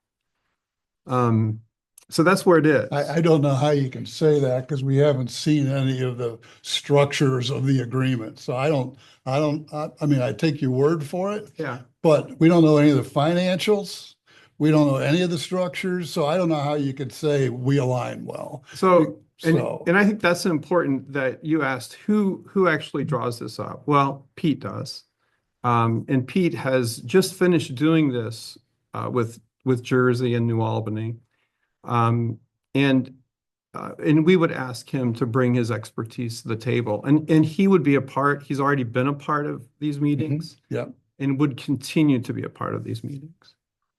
So that's where it is. I don't know how you can say that because we haven't seen any of the structures of the agreement. So I mean, I take your word for it, Yeah. but we don't know any of the financials. We don't know any of the structures. So I don't know how you could say we align well. So, So- and I think that's important that you asked who actually draws this up. Well, Pete does. And Pete has just finished doing this with Jersey and New Albany. And we would ask him to bring his expertise to the table, and he would be he's already been a part of these meetings. Yeah. And would continue to be a part of these meetings.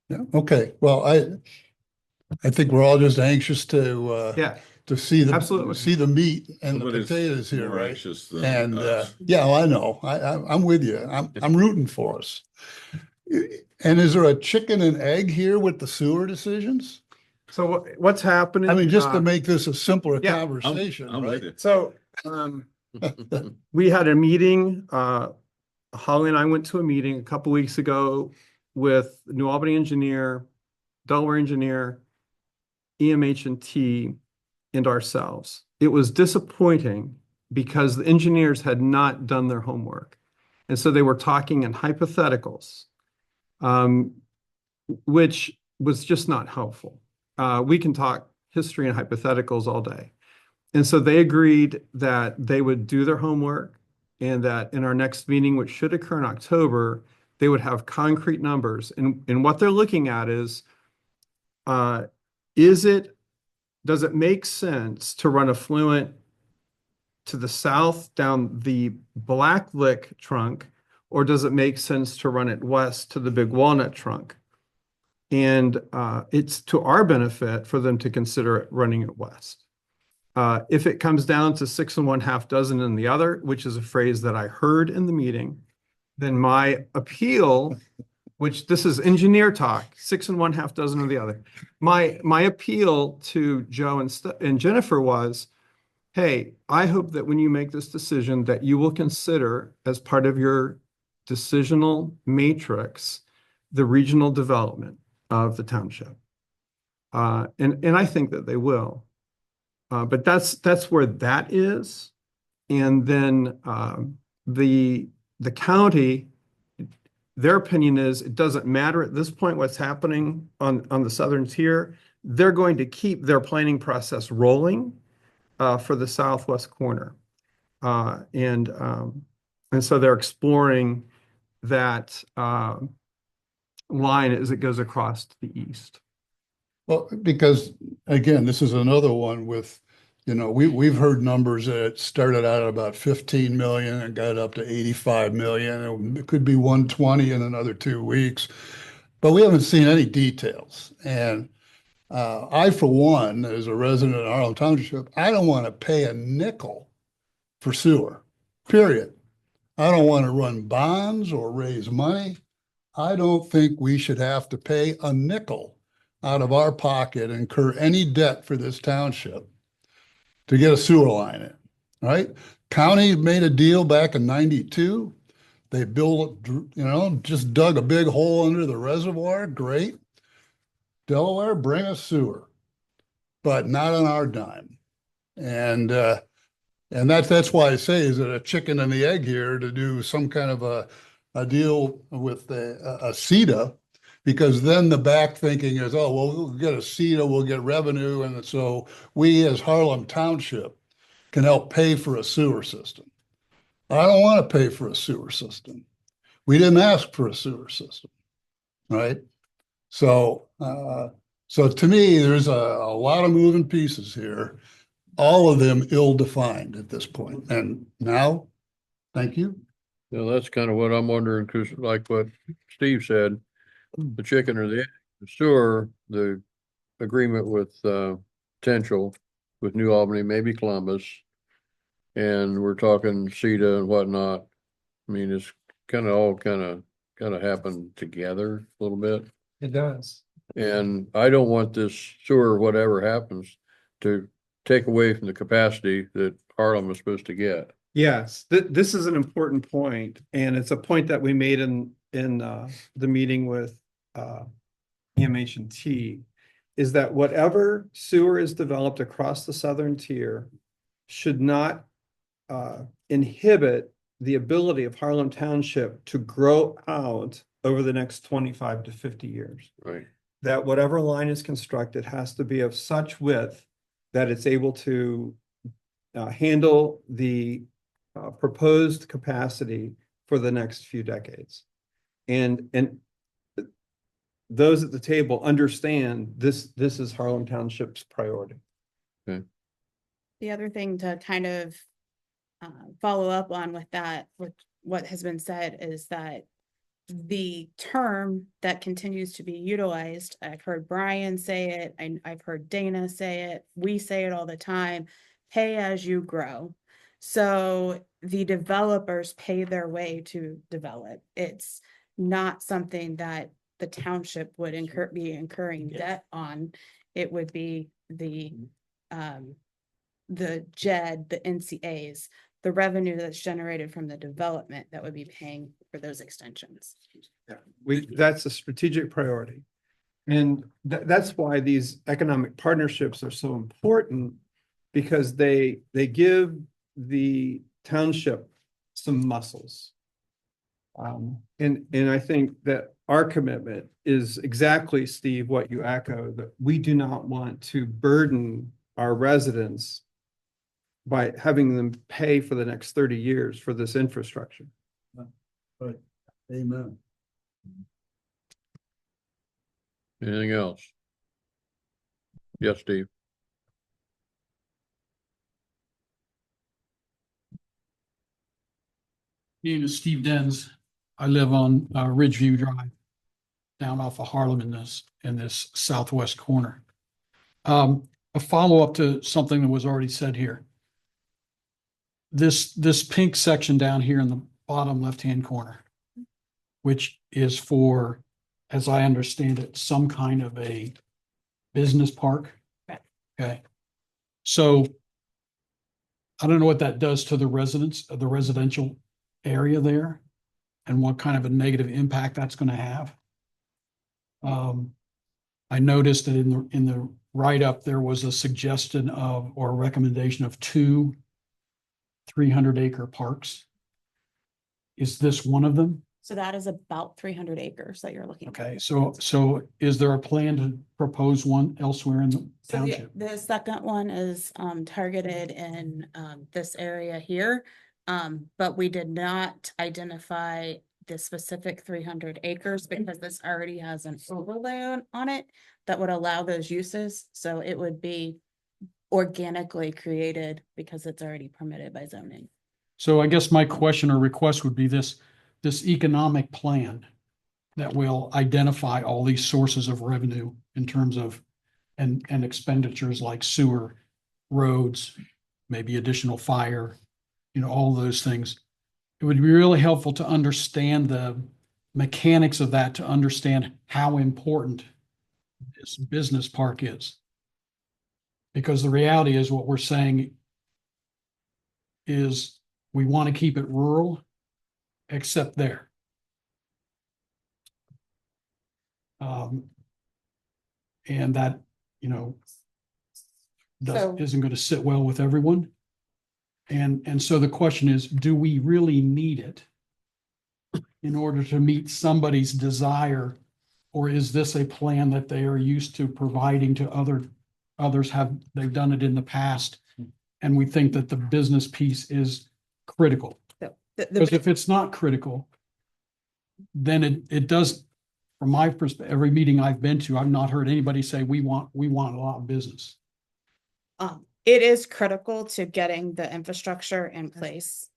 Yeah. Okay. Well, I think we're all just anxious to Yeah, to see absolutely. the meat and the Nobody's potatoes here, more right? anxious than And us. yeah, well, I know. I'm with you. I'm rooting for us. And is there a chicken and egg here with the sewer decisions? So what's happening? I mean, just to make this a simpler yeah, conversation, I'm with right? you. So we had a meeting, Holly and I went to a meeting a couple weeks ago with New Albany engineer, Delaware engineer, EMH&T, and ourselves. It was disappointing because the engineers had not done their homework. And so they were talking in hypotheticals, which was just not helpful. We can talk history and hypotheticals all day. And so they agreed that they would do their homework and that in our next meeting, which should occur in October, they would have concrete numbers. And what they're looking at is does it make sense to run affluent to the south down the Black Lick trunk, or does it make sense to run it west to the Big Walnut trunk? And it's to our benefit for them to consider running it west. If it comes down to 6 1/2 dozen in the other, which is a phrase that I heard in the meeting, then my appeal, which this is engineer talk, 6 1/2 dozen of the other. My appeal to Joe and Jennifer was, hey, I hope that when you make this decision that you will consider as part of your decisional matrix, the regional development of the township. And I think that they will. But that's where that is. And then the county, their opinion is it doesn't matter at this point what's happening on the southern tier. They're going to keep their planning process rolling for the southwest corner. And so they're exploring that line as it goes across to the east. Well, because again, this is another one with, we've heard numbers that started out at about 15 million and got up to 85 million. It could be 120 in another 2 weeks, but we haven't seen any details. And I, for one, as a resident of Harlem Township, I don't want to pay a nickel for sewer, period. I don't want to run bonds or raise money. I don't think we should have to pay a nickel out of our pocket, incur any debt for this township to get a sewer line in, right? County made a deal back in 92. They built, just dug a big hole under the reservoir. Great. Delaware, bring us sewer, but not on our dime. And that's why I say, is it a chicken and the egg here to do some kind of a deal with a CETA Because then the back thinking is, oh, well, we'll get a CETA, we'll get revenue. And so we as Harlem Township can help pay for a sewer system. I don't want to pay for a sewer system. We didn't ask for a sewer system, right? So, so to me, there's a lot of moving pieces here, all of them ill-defined at this point. And now, thank you. That's kind of what I'm wondering, because like what Steve said, the chicken or the egg, the sewer, the agreement with potential with New Albany, maybe Columbus. And we're talking CETA and whatnot. I mean, it's kind of happened together a little bit. It does. And I don't want this sewer, whatever happens, to take away from the capacity that Harlem is supposed to get. Yes, this is an important point, and it's a point that we made in the meeting with EMH&T, is that whatever sewer is developed across the southern tier should not inhibit the ability of Harlem Township to grow out over the next 25 to 50 years. Right. That whatever line is constructed has to be of such width that it's able to handle the proposed capacity for the next few decades. And those at the table understand this is Harlem Township's priority. The other thing to kind of follow up on with that, with what has been said, is that the term that continues to be utilized, I've heard Brian say it, and I've heard Dana say it, we say it all the time, pay as you grow. So the developers pay their way to develop. It's not something that the township would be incurring debt on. It would be the JED, the NCAs, the revenue that's generated from the development that would be paying for those extensions. Yeah, that's a strategic priority. And that's why these economic partnerships are so important, because they give the township some muscles. And I think that our commitment is exactly, Steve, what you echo, that we do not want to burden our residents by having them pay for the next 30 years for this infrastructure. Right. Amen. Anything else? Yes, Steve. Name is Steve Denz. I live on Ridgeview Drive, down off of Harlem in this southwest corner. A follow-up to something that was already said here. This pink section down here in the bottom left-hand corner, which is for, as I understand it, some kind of a business park. Okay. So I don't know what that does to the residents of the residential area there and what kind of a negative impact that's going to have. I noticed that in the write-up, there was a suggestion of, or a recommendation of 2 300-acre parks. Is this one of them? So that is about 300 acres that you're looking at. Okay, so is there a plan to propose one elsewhere in the So township? the second one is targeted in this area here. But we did not identify the specific 300 acres because this already has an overlay on it that would allow those uses. So it would be organically created because it's already permitted by zoning. So I guess my question or request would be this economic plan that will identify all these sources of revenue in terms of and expenditures like sewer, roads, maybe additional fire, all those things. It would be really helpful to understand the mechanics of that, to understand how important this business park is. Because the reality is what we're saying is we want to keep it rural, except there. And that, isn't going to sit well with everyone. And so the question is, do we really need it in order to meet somebody's desire Or is this a plan that they are used to providing to others they've done it in the past? And we think that the business piece is critical. Because if it's not critical, then it does, from my perspective, every meeting I've been to, I've not heard anybody say, we want a lot of business. It is critical to getting the infrastructure in place.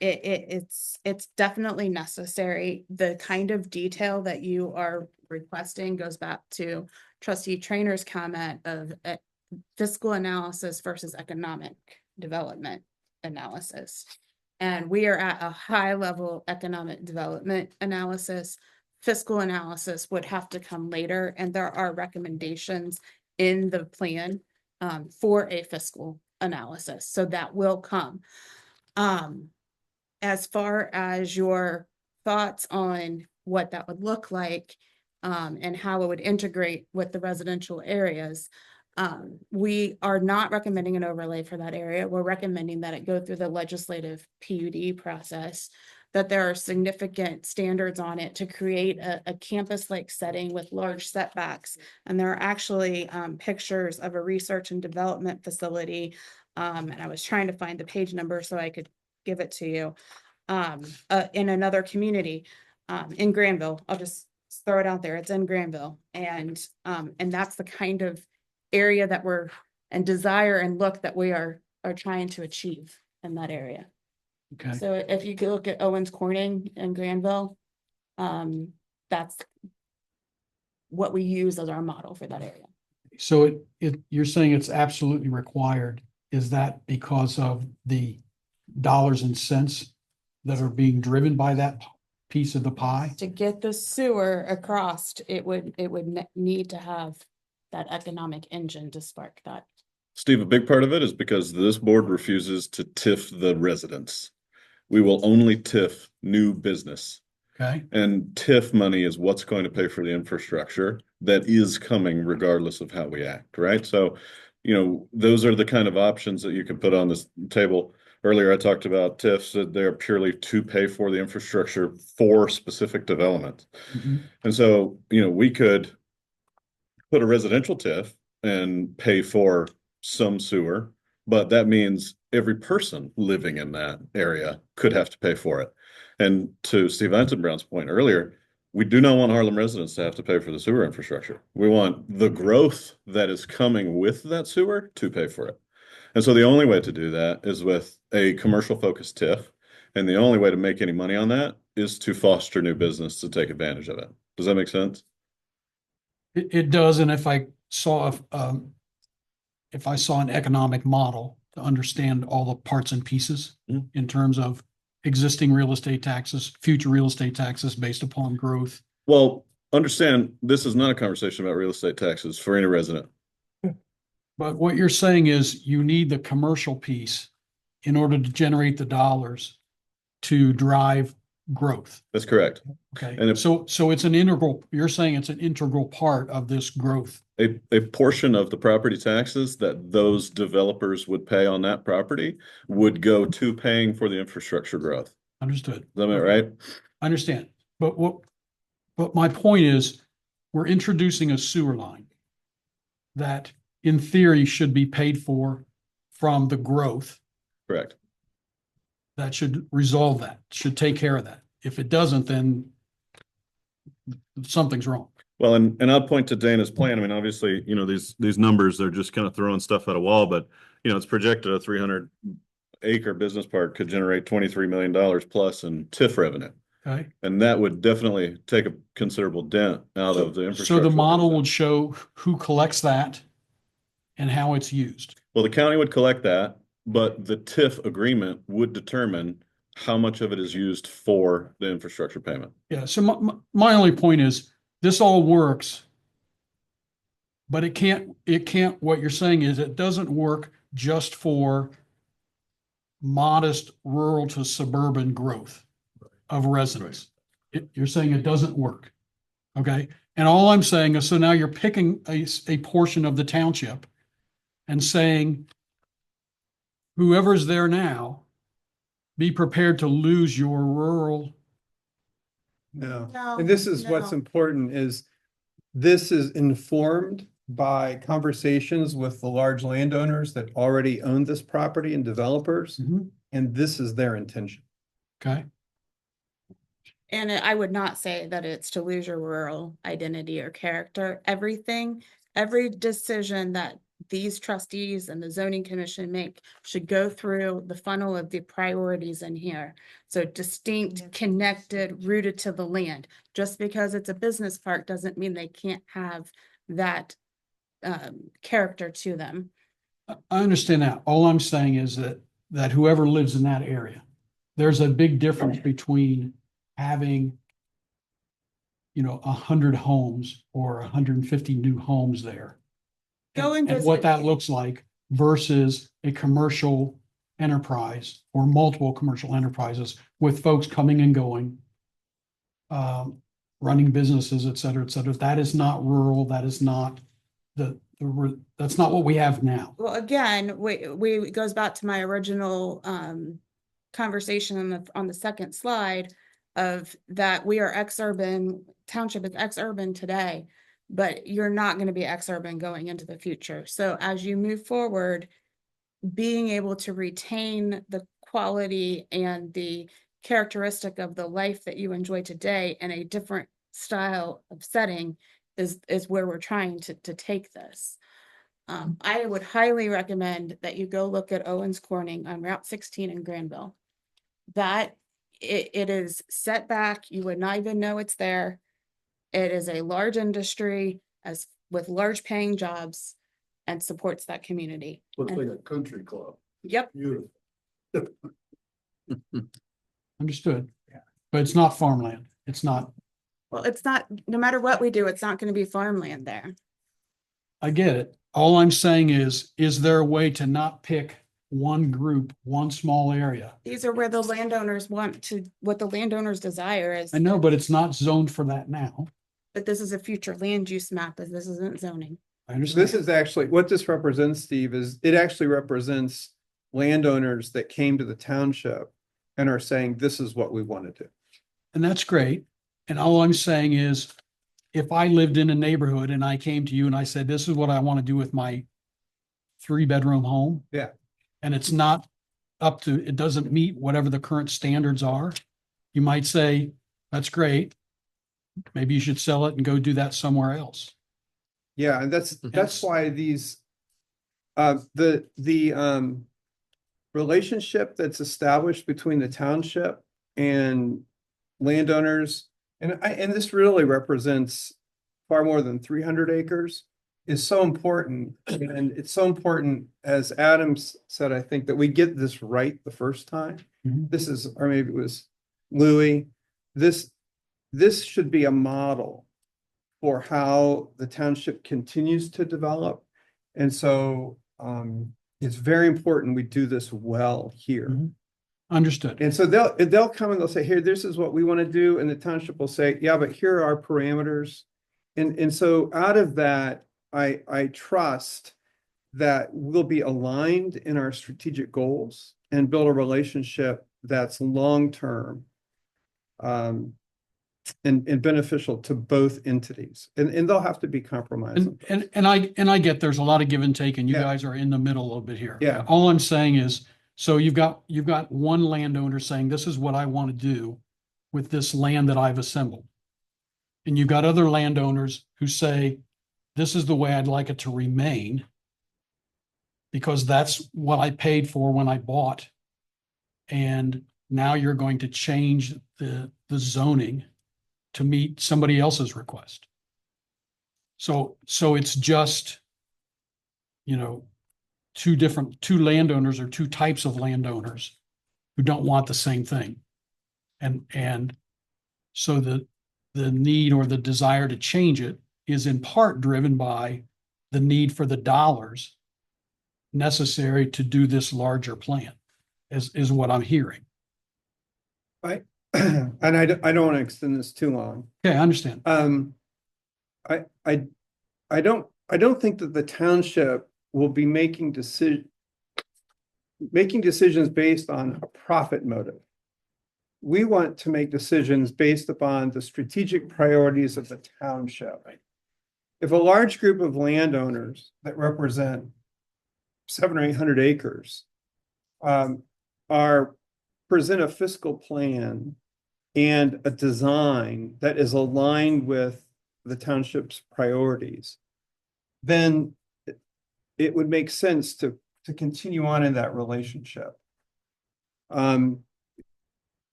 It's definitely necessary. The kind of detail that you are requesting goes back to Trustee Trainer's comment of fiscal analysis versus economic development analysis. And we are at a high level economic development analysis. Fiscal analysis would have to come later, and there are recommendations in the plan for a fiscal analysis. So that will come. As far as your thoughts on what that would look like, and how it would integrate with the residential areas, we are not recommending an overlay for that area. We're recommending that it go through the legislative PUD process, that there are significant standards on it to create a campus-like setting with large setbacks. And there are actually pictures of a research and development facility. And I was trying to find the page number so I could give it to you, in another community, in Granville. I'll just throw it out there. It's in Granville. And that's the kind of area that we're, and desire and look that we are trying to achieve in that area. Okay. So if you could look at Owens Corning in Granville, that's what we use as our model for that area. So you're saying it's absolutely required. Is that because of the dollars and cents that are being driven by that piece of the pie? To get the sewer across, it would need to have that economic engine to spark that. Steve, a big part of it is because this board refuses to TIF the residents. We will only TIF new business. Okay. And TIF money is what's going to pay for the infrastructure that is coming regardless of how we act, right? So, those are the kind of options that you can put on this table. Earlier, I talked about TIFs, that they're purely to pay for the infrastructure for specific development. Mm-hmm. And so, we could put a residential TIF and pay for some sewer, but that means every person living in that area could have to pay for it. And to Steve Brown's point earlier, we do not want Harlem residents to have to pay for the sewer infrastructure. We want the growth that is coming with that sewer to pay for it. And so the only way to do that is with a commercial focused TIF. And the only way to make any money on that is to foster new business to take advantage of it. Does that make sense? It does. And if I saw an economic model to understand all the parts and pieces in terms of existing real estate taxes, future real estate taxes based upon growth. Well, understand this is not a conversation about real estate taxes for any resident. But what you're saying is you need the commercial piece in order to generate the dollars to drive growth. That's correct. Okay. And so it's an integral, you're saying it's an integral part of this growth. A portion of the property taxes that those developers would pay on that property would go to paying for the infrastructure growth. Understood. Is that right? I understand. But my point is, we're introducing a sewer line that in theory should be paid for from the growth. Correct. That should resolve that, should take care of that. If it doesn't, then something's wrong. Well, and I'll point to Dana's plan. I mean, obviously, these numbers, they're just kind of throwing stuff at a wall, but it's projected a 300-acre business park could generate $23 million plus in TIF revenue. Okay. And that would definitely take a considerable dent out of the infrastructure. So the model would show who collects that and how it's used. Well, the county would collect that, but the TIF agreement would determine how much of it is used for the infrastructure payment. Yeah. So my only point is this all works, but it can't, what you're saying is it doesn't work just for modest rural to suburban growth of residents. You're saying it doesn't work. Okay. And all I'm saying is, so now you're picking a portion of the township and saying, whoever's there now, be prepared to lose your rural No. No, And this is what's no. important is this is informed by conversations with the large landowners that already own this property and developers. And this is their intention. Okay. And I would not say that it's to lose your rural identity or character. Every decision that these trustees and the zoning commission make should go through the funnel of the priorities in here. So distinct, connected, rooted to the land. Just because it's a business park doesn't mean they can't have that character to them. I understand that. All I'm saying is that whoever lives in that area, there's a big difference between having, 100 homes or 150 new homes there. Go and And what visit. that looks like versus a commercial enterprise or multiple commercial enterprises with folks coming and going, running businesses, et cetera, et cetera. That is not rural. That is not that's not what we have now. Well, again, it goes back to my original conversation on the second slide of that we are ex-urban, township is ex-urban today, but you're not going to be ex-urban going into the future. So as you move forward, being able to retain the quality and the characteristic of the life that you enjoy today in a different style of setting is where we're trying to take this. I would highly recommend that you go look at Owens Corning on Route 16 in Granville. That it is set back, you would not even know it's there. It is a large industry with large paying jobs and supports that community. Looks And- like a country club. Yep, Beautiful. Understood. But it's not farmland. It's not, well, it's not, no matter what we do, it's not going to be farmland there. I get it. All I'm saying is there a way to not pick one group, one small area? These are where the landowners what the landowners desire is. I know, but it's not zoned for that now. But this is a future land use map, as this isn't zoning. I understand. This is actually, what this represents, Steve, is it actually represents landowners that came to the township and are saying, this is what we want to do. And that's great. And all I'm saying is, if I lived in a neighborhood and I came to you and I said, this is what I want to do with my 3-bedroom home. Yeah. And it's not it doesn't meet whatever the current standards are. You might say, that's great. Maybe you should sell it and go do that somewhere else. Yeah, and that's Yes. why these, the relationship that's established between the township and landowners, and this really represents far more than 300 acres, is so important. And it's so important, as Adams said, I think, that we get this right the first time. Mhm. This is, or maybe it was Louis, this should be a model for how the township continues to develop. And so it's very important we do this well here. Mhm. Understood. And so they'll come and they'll say, here, this is what we want to do. And the township will say, yeah, but here are our parameters. And so out of that, I trust that we'll be aligned in our strategic goals and build a relationship that's long-term and beneficial to both entities. And they'll have to be compromised. And I get there's a lot of give and take, and you Yeah. guys are in the middle a little bit here. Yeah. All I'm saying is, so you've got one landowner saying, this is what I want to do with this land that I've assembled. And you've got other landowners who say, this is the way I'd like it to remain, because that's what I paid for when I bought. And now you're going to change the zoning to meet somebody else's request. So it's just, two landowners or two types of landowners who don't want the same thing. And so the need or the desire to change it is in part driven by the need for the dollars necessary to do this larger plan, is what I'm hearing. And I don't want to extend this too long. Okay, I understand. I don't think that the township will be making decisions based on a profit motive. we want to make decisions based upon the strategic priorities of the township. If a large group of landowners that represent 700 or 800 acres are present a fiscal plan and a design that is aligned with the township's priorities, then it would make sense to continue on in that relationship.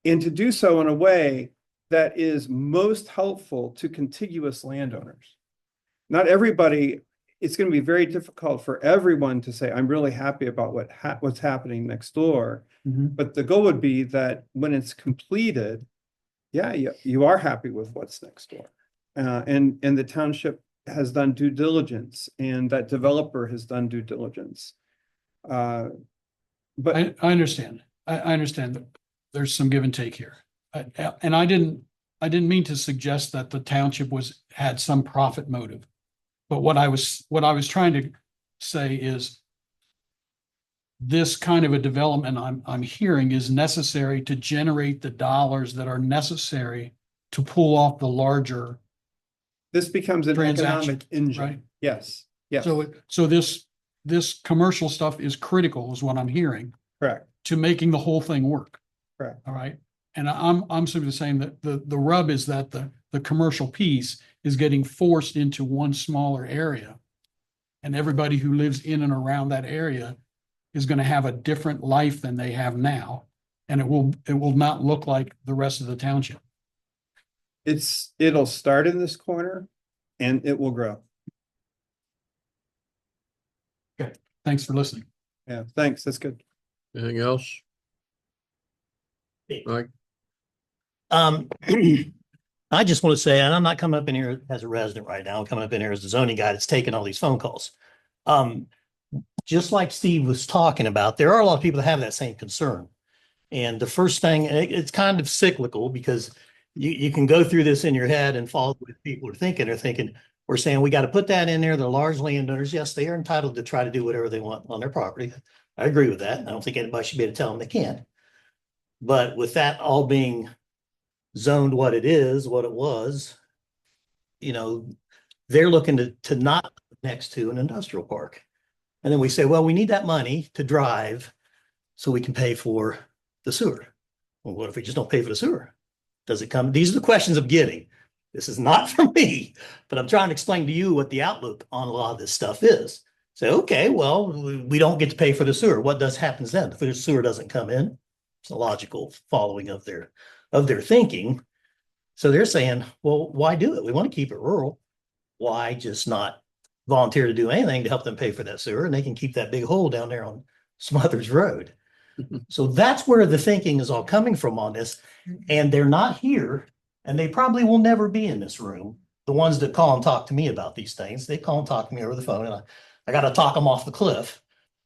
And to do so in a way that is most helpful to contiguous landowners. Not everybody, it's going to be very difficult for everyone to say, I'm really happy about what's happening next door. Mhm. But the goal would be that when it's completed, yeah, you are happy with what's next door. And the township has done due diligence and that developer has done due diligence. But I understand. I understand that there's some give and take here. And I didn't mean to suggest that the township had some profit motive. But what I was trying to say is this kind of a development I'm hearing is necessary to generate the dollars that are necessary to pull off the larger. this becomes an Transaction, economic engine. right? Yes, yes, So this commercial stuff is critical is what I'm hearing correct, to making the whole thing work. correct. All right. And I'm simply saying that the rub is that the commercial piece is getting forced into one smaller area. And everybody who lives in and around that area is going to have a different life than they have now. And it will not look like the rest of the township. It'll start in this corner and it will grow. Thanks for listening. Yeah, thanks. That's good. Anything else? Mike? I just want to say, and I'm not coming up in here as a resident right now, I'm coming up in here as the zoning guy that's taking all these phone calls. Just like Steve was talking about, there are a lot of people that have that same concern. And the first thing, and it's kind of cyclical because you can go through this in your head and follow what people are thinking. They're thinking, we're saying we got to put that in there. They're large landowners. Yes, they are entitled to try to do whatever they want on their property. I agree with that. I don't think anybody should be able to tell them they can't. But with that all being zoned what it is, what it was, they're looking to not next to an industrial park. And then we say, well, we need that money to drive so we can pay for the sewer. Well, what if we just don't pay for the sewer? Does it come? These are the questions I'm getting. This is not for me, but I'm trying to explain to you what the outlook on a lot of this stuff is. Say, okay, well, we don't get to pay for the sewer. What happens then? If the sewer doesn't come in, it's a logical following of their thinking. So they're saying, well, why do it? We want to keep it rural. Why just not volunteer to do anything to help them pay for that sewer? And they can keep that big hole down there on Smothers Road. So that's where the thinking is all coming from on this. And they're not here, and they probably will never be in this room. The ones that call and talk to me about these things, they call and talk to me over the phone, and I got to talk them off the cliff.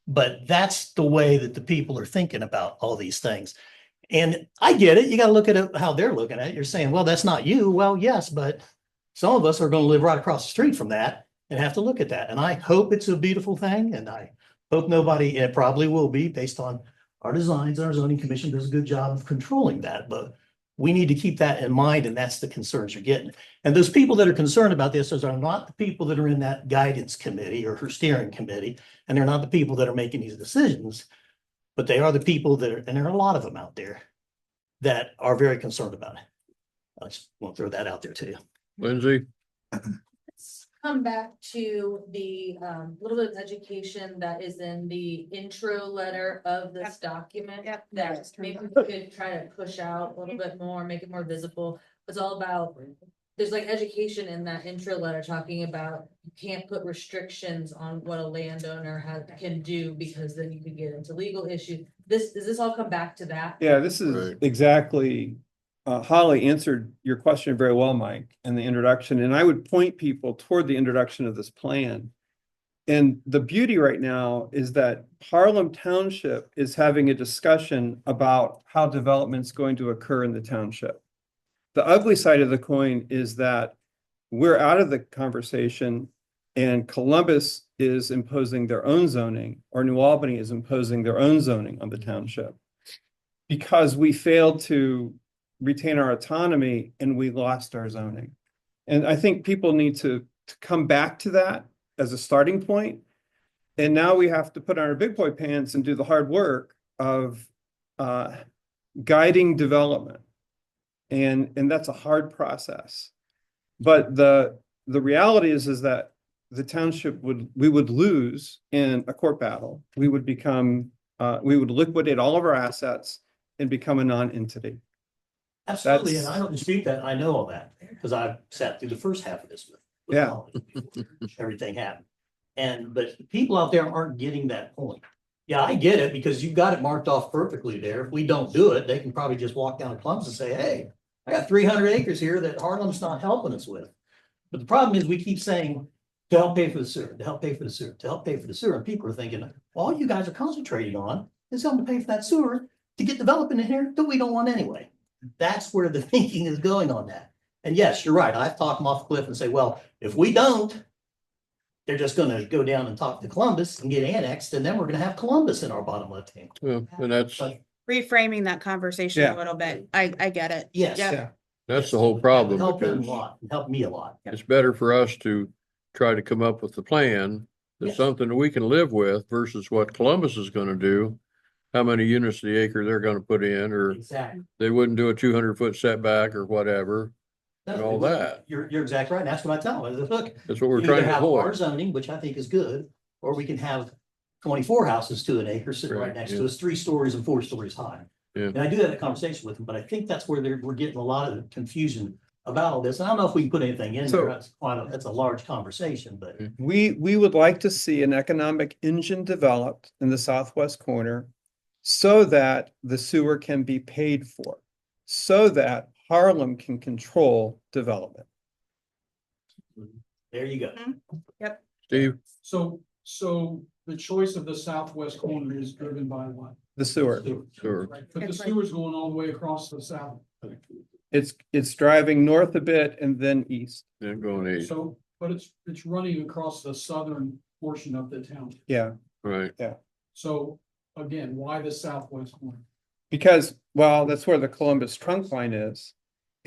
But that's the way that the people are thinking about all these things. And I get it. You got to look at it how they're looking at it. You're saying, well, that's not you. Well, yes, but some of us are going to live right across the street from that and have to look at that. And I hope it's a beautiful thing. And I hope nobody, it probably will be based on our designs. Our zoning commission does a good job of controlling that, but we need to keep that in mind. And that's the concerns you're getting. And those people that are concerned about this, those are not the people that are in that guidance committee or her steering committee. And they're not the people that are making these decisions, but they are the people that are, and there are a lot of them out there that are very concerned about it. I just want to throw that out there to you. Lindsay? Let's come back to the little bit of education that is in the intro letter of this document. Yep. That maybe we could try to push out a little bit more, make it more visible. It's all about, there's like education in that intro letter talking about you can't put restrictions on what a landowner can do because then you could get into legal issues. Does this all come back to that? Yeah, this is Right. exactly, Holly answered your question very well, Mike, in the introduction. And I would point people toward the introduction of this plan. And the beauty right now is that Harlem Township is having a discussion about how development's going to occur in the township. The ugly side of the coin is that we're out of the conversation and Columbus is imposing their own zoning, or New Albany is imposing their own zoning on the township because we failed to retain our autonomy and we lost our zoning. And I think people need to come back to that as a starting point. And now we have to put on our big boy pants and do the hard work of guiding development. And that's a hard process. But the reality is that the township we would lose in a court battle. We would liquidate all of our assets and become a non-entity. Absolutely, and I don't dispute that. I know all that because I've sat through the first half of this with Yeah. all of it before everything happened. But people out there aren't getting that point. Yeah, I get it because you've got it marked off perfectly there. If we don't do it, they can probably just walk down to Columbus and say, hey, I got 300 acres here that Harlem's not helping us with. But the problem is we keep saying to help pay for the sewer, to help pay for the sewer, to help pay for the sewer. And people are thinking, well, all you guys are concentrating on is helping to pay for that sewer to get development in here that we don't want anyway. That's where the thinking is going on that. And yes, you're right. I've talked them off the cliff and say, well, if we don't, they're just going to go down and talk to Columbus and get annexed. And then we're going to have Columbus in our bottom left hand. Well, and that's, But Reframing that conversation Yeah. a little bit. I get it. yes. Yep. Yeah. that's yes, the whole that would problem, help them a because lot, and help me a lot. it's better for us to try to come up with a plan that's Yes. something that we can live with versus what Columbus is gonna do. How many units to the acre they're gonna put in, or Exactly. they wouldn't do a 200-foot setback or whatever. No, all that. You're exactly right. And that's what I tell them. I said, look, That's what we're we trying either to have our avoid. zoning, which I think is good, or we can have 24 houses to an acre sitting right Right, next yeah. to us, 3 stories and 4 stories high. Yeah. And I do have a conversation with them, but I think that's where we're getting a lot of confusion about all this. And I don't know if we can put anything in So- there. That's a large conversation, but We would like to see an economic engine developed in the southwest corner so that the sewer can be paid for, so that Harlem can control development. there you go. Steve, So the choice of the southwest corner is driven by what? The sewer. Sure. Right, but the It's like- sewer's going all the way across the south. It's driving north a bit and then east. they're going east, So, but it's running across the southern portion of the town. Yeah, right? So again, why the southwest corner? because, well, that's where the Columbus trunk line is.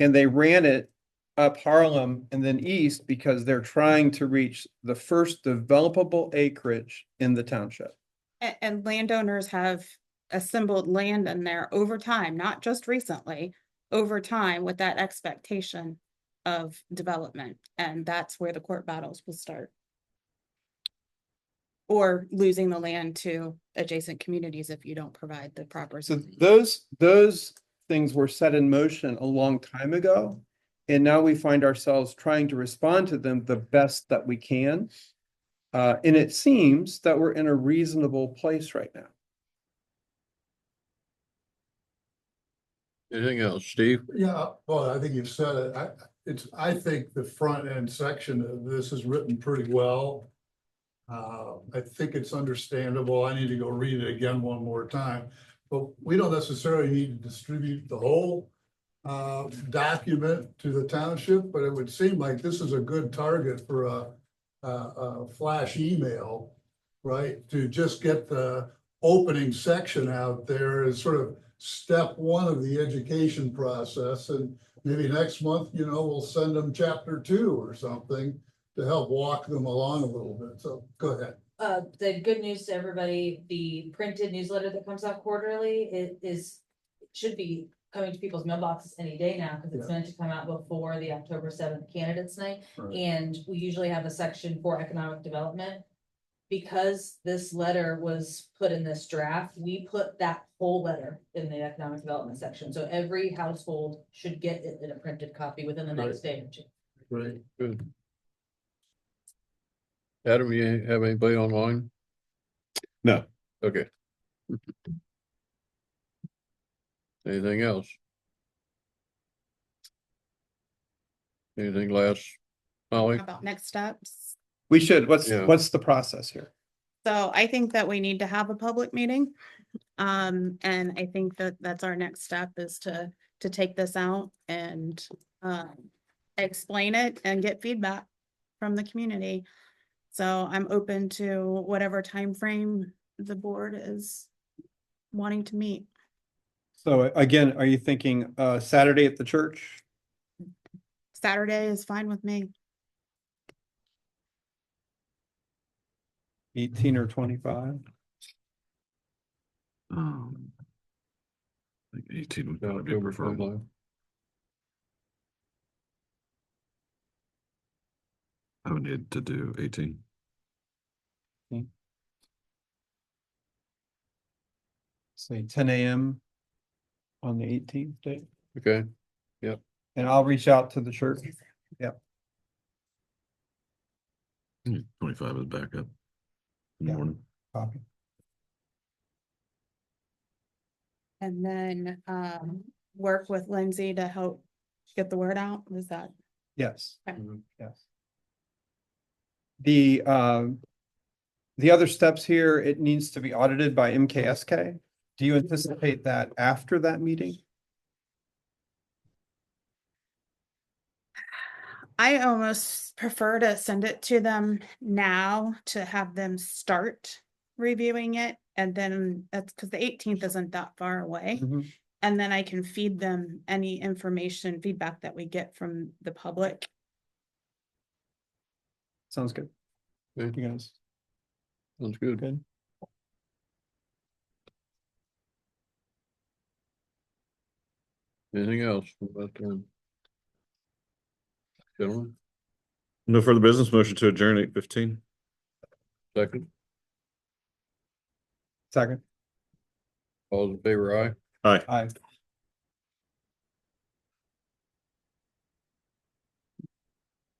And they ran it up Harlem and then east because they're trying to reach the first developable acreage in the township. And landowners have assembled land in there over time, not just recently, over time with that expectation of development. And that's where the court battles will start. Or losing the land to adjacent communities if you don't provide the proper. So zoning. those things were set in motion a long time ago. And now we find ourselves trying to respond to them the best that we can. And it seems that we're in a reasonable place right now. Anything else, Steve? Yeah, well, I think you've said it. I think the front end section of this is written pretty well. I think it's understandable. I need to go read it again one more time. But we don't necessarily need to distribute the whole document to the township, but it would seem like this is a good target for a flash email, right? To just get the opening section out there as sort of step one of the education process. And maybe next month, we'll send them chapter 2 or something to help walk them along a little bit. So go ahead. The good news to everybody, the printed newsletter that comes out quarterly, should be coming to people's mailboxes any day now, because it's meant to come out before the October 7th candidates night. Right. And we usually have a section for economic development. Because this letter was put in this draft, we put that whole letter in the economic development section. So every household should get it in a printed copy within the next day or two. Right. Good. Adam, you have anybody online? No. Okay. Anything else? Anything last, Molly? How about next steps? We should, what's Yeah. the process here? So I think that we need to have a public meeting. And I think that that's our next step is to take this out and explain it and get feedback from the community. So I'm open to whatever time frame the board is wanting to meet. So again, are you thinking Saturday at the church? Saturday is fine with me. 18 or 25? I think 18 would probably be October preferable. 29th. I would need to do 18. Say 10 a.m. on the 18th day, Okay, and I'll reach out to the church. 25 is backup. In the Yeah. morning. Copy. And then work with Lindsay to help get the word out. Is that? Yes. Okay. Yes. The other steps here, it needs to be audited by MKSK. Do you anticipate that after that meeting? I almost prefer to send it to them now to have them start reviewing it. And then that's because the 18th isn't that far away. Mhm. And then I can feed them any information, feedback that we get from the public. Sounds good. Okay. You guys sounds good. good? Anything else about them? Gentlemen, No further business. Motion to adjourn 8:15. second, Second. all those in favor, aye? Aye. Aye.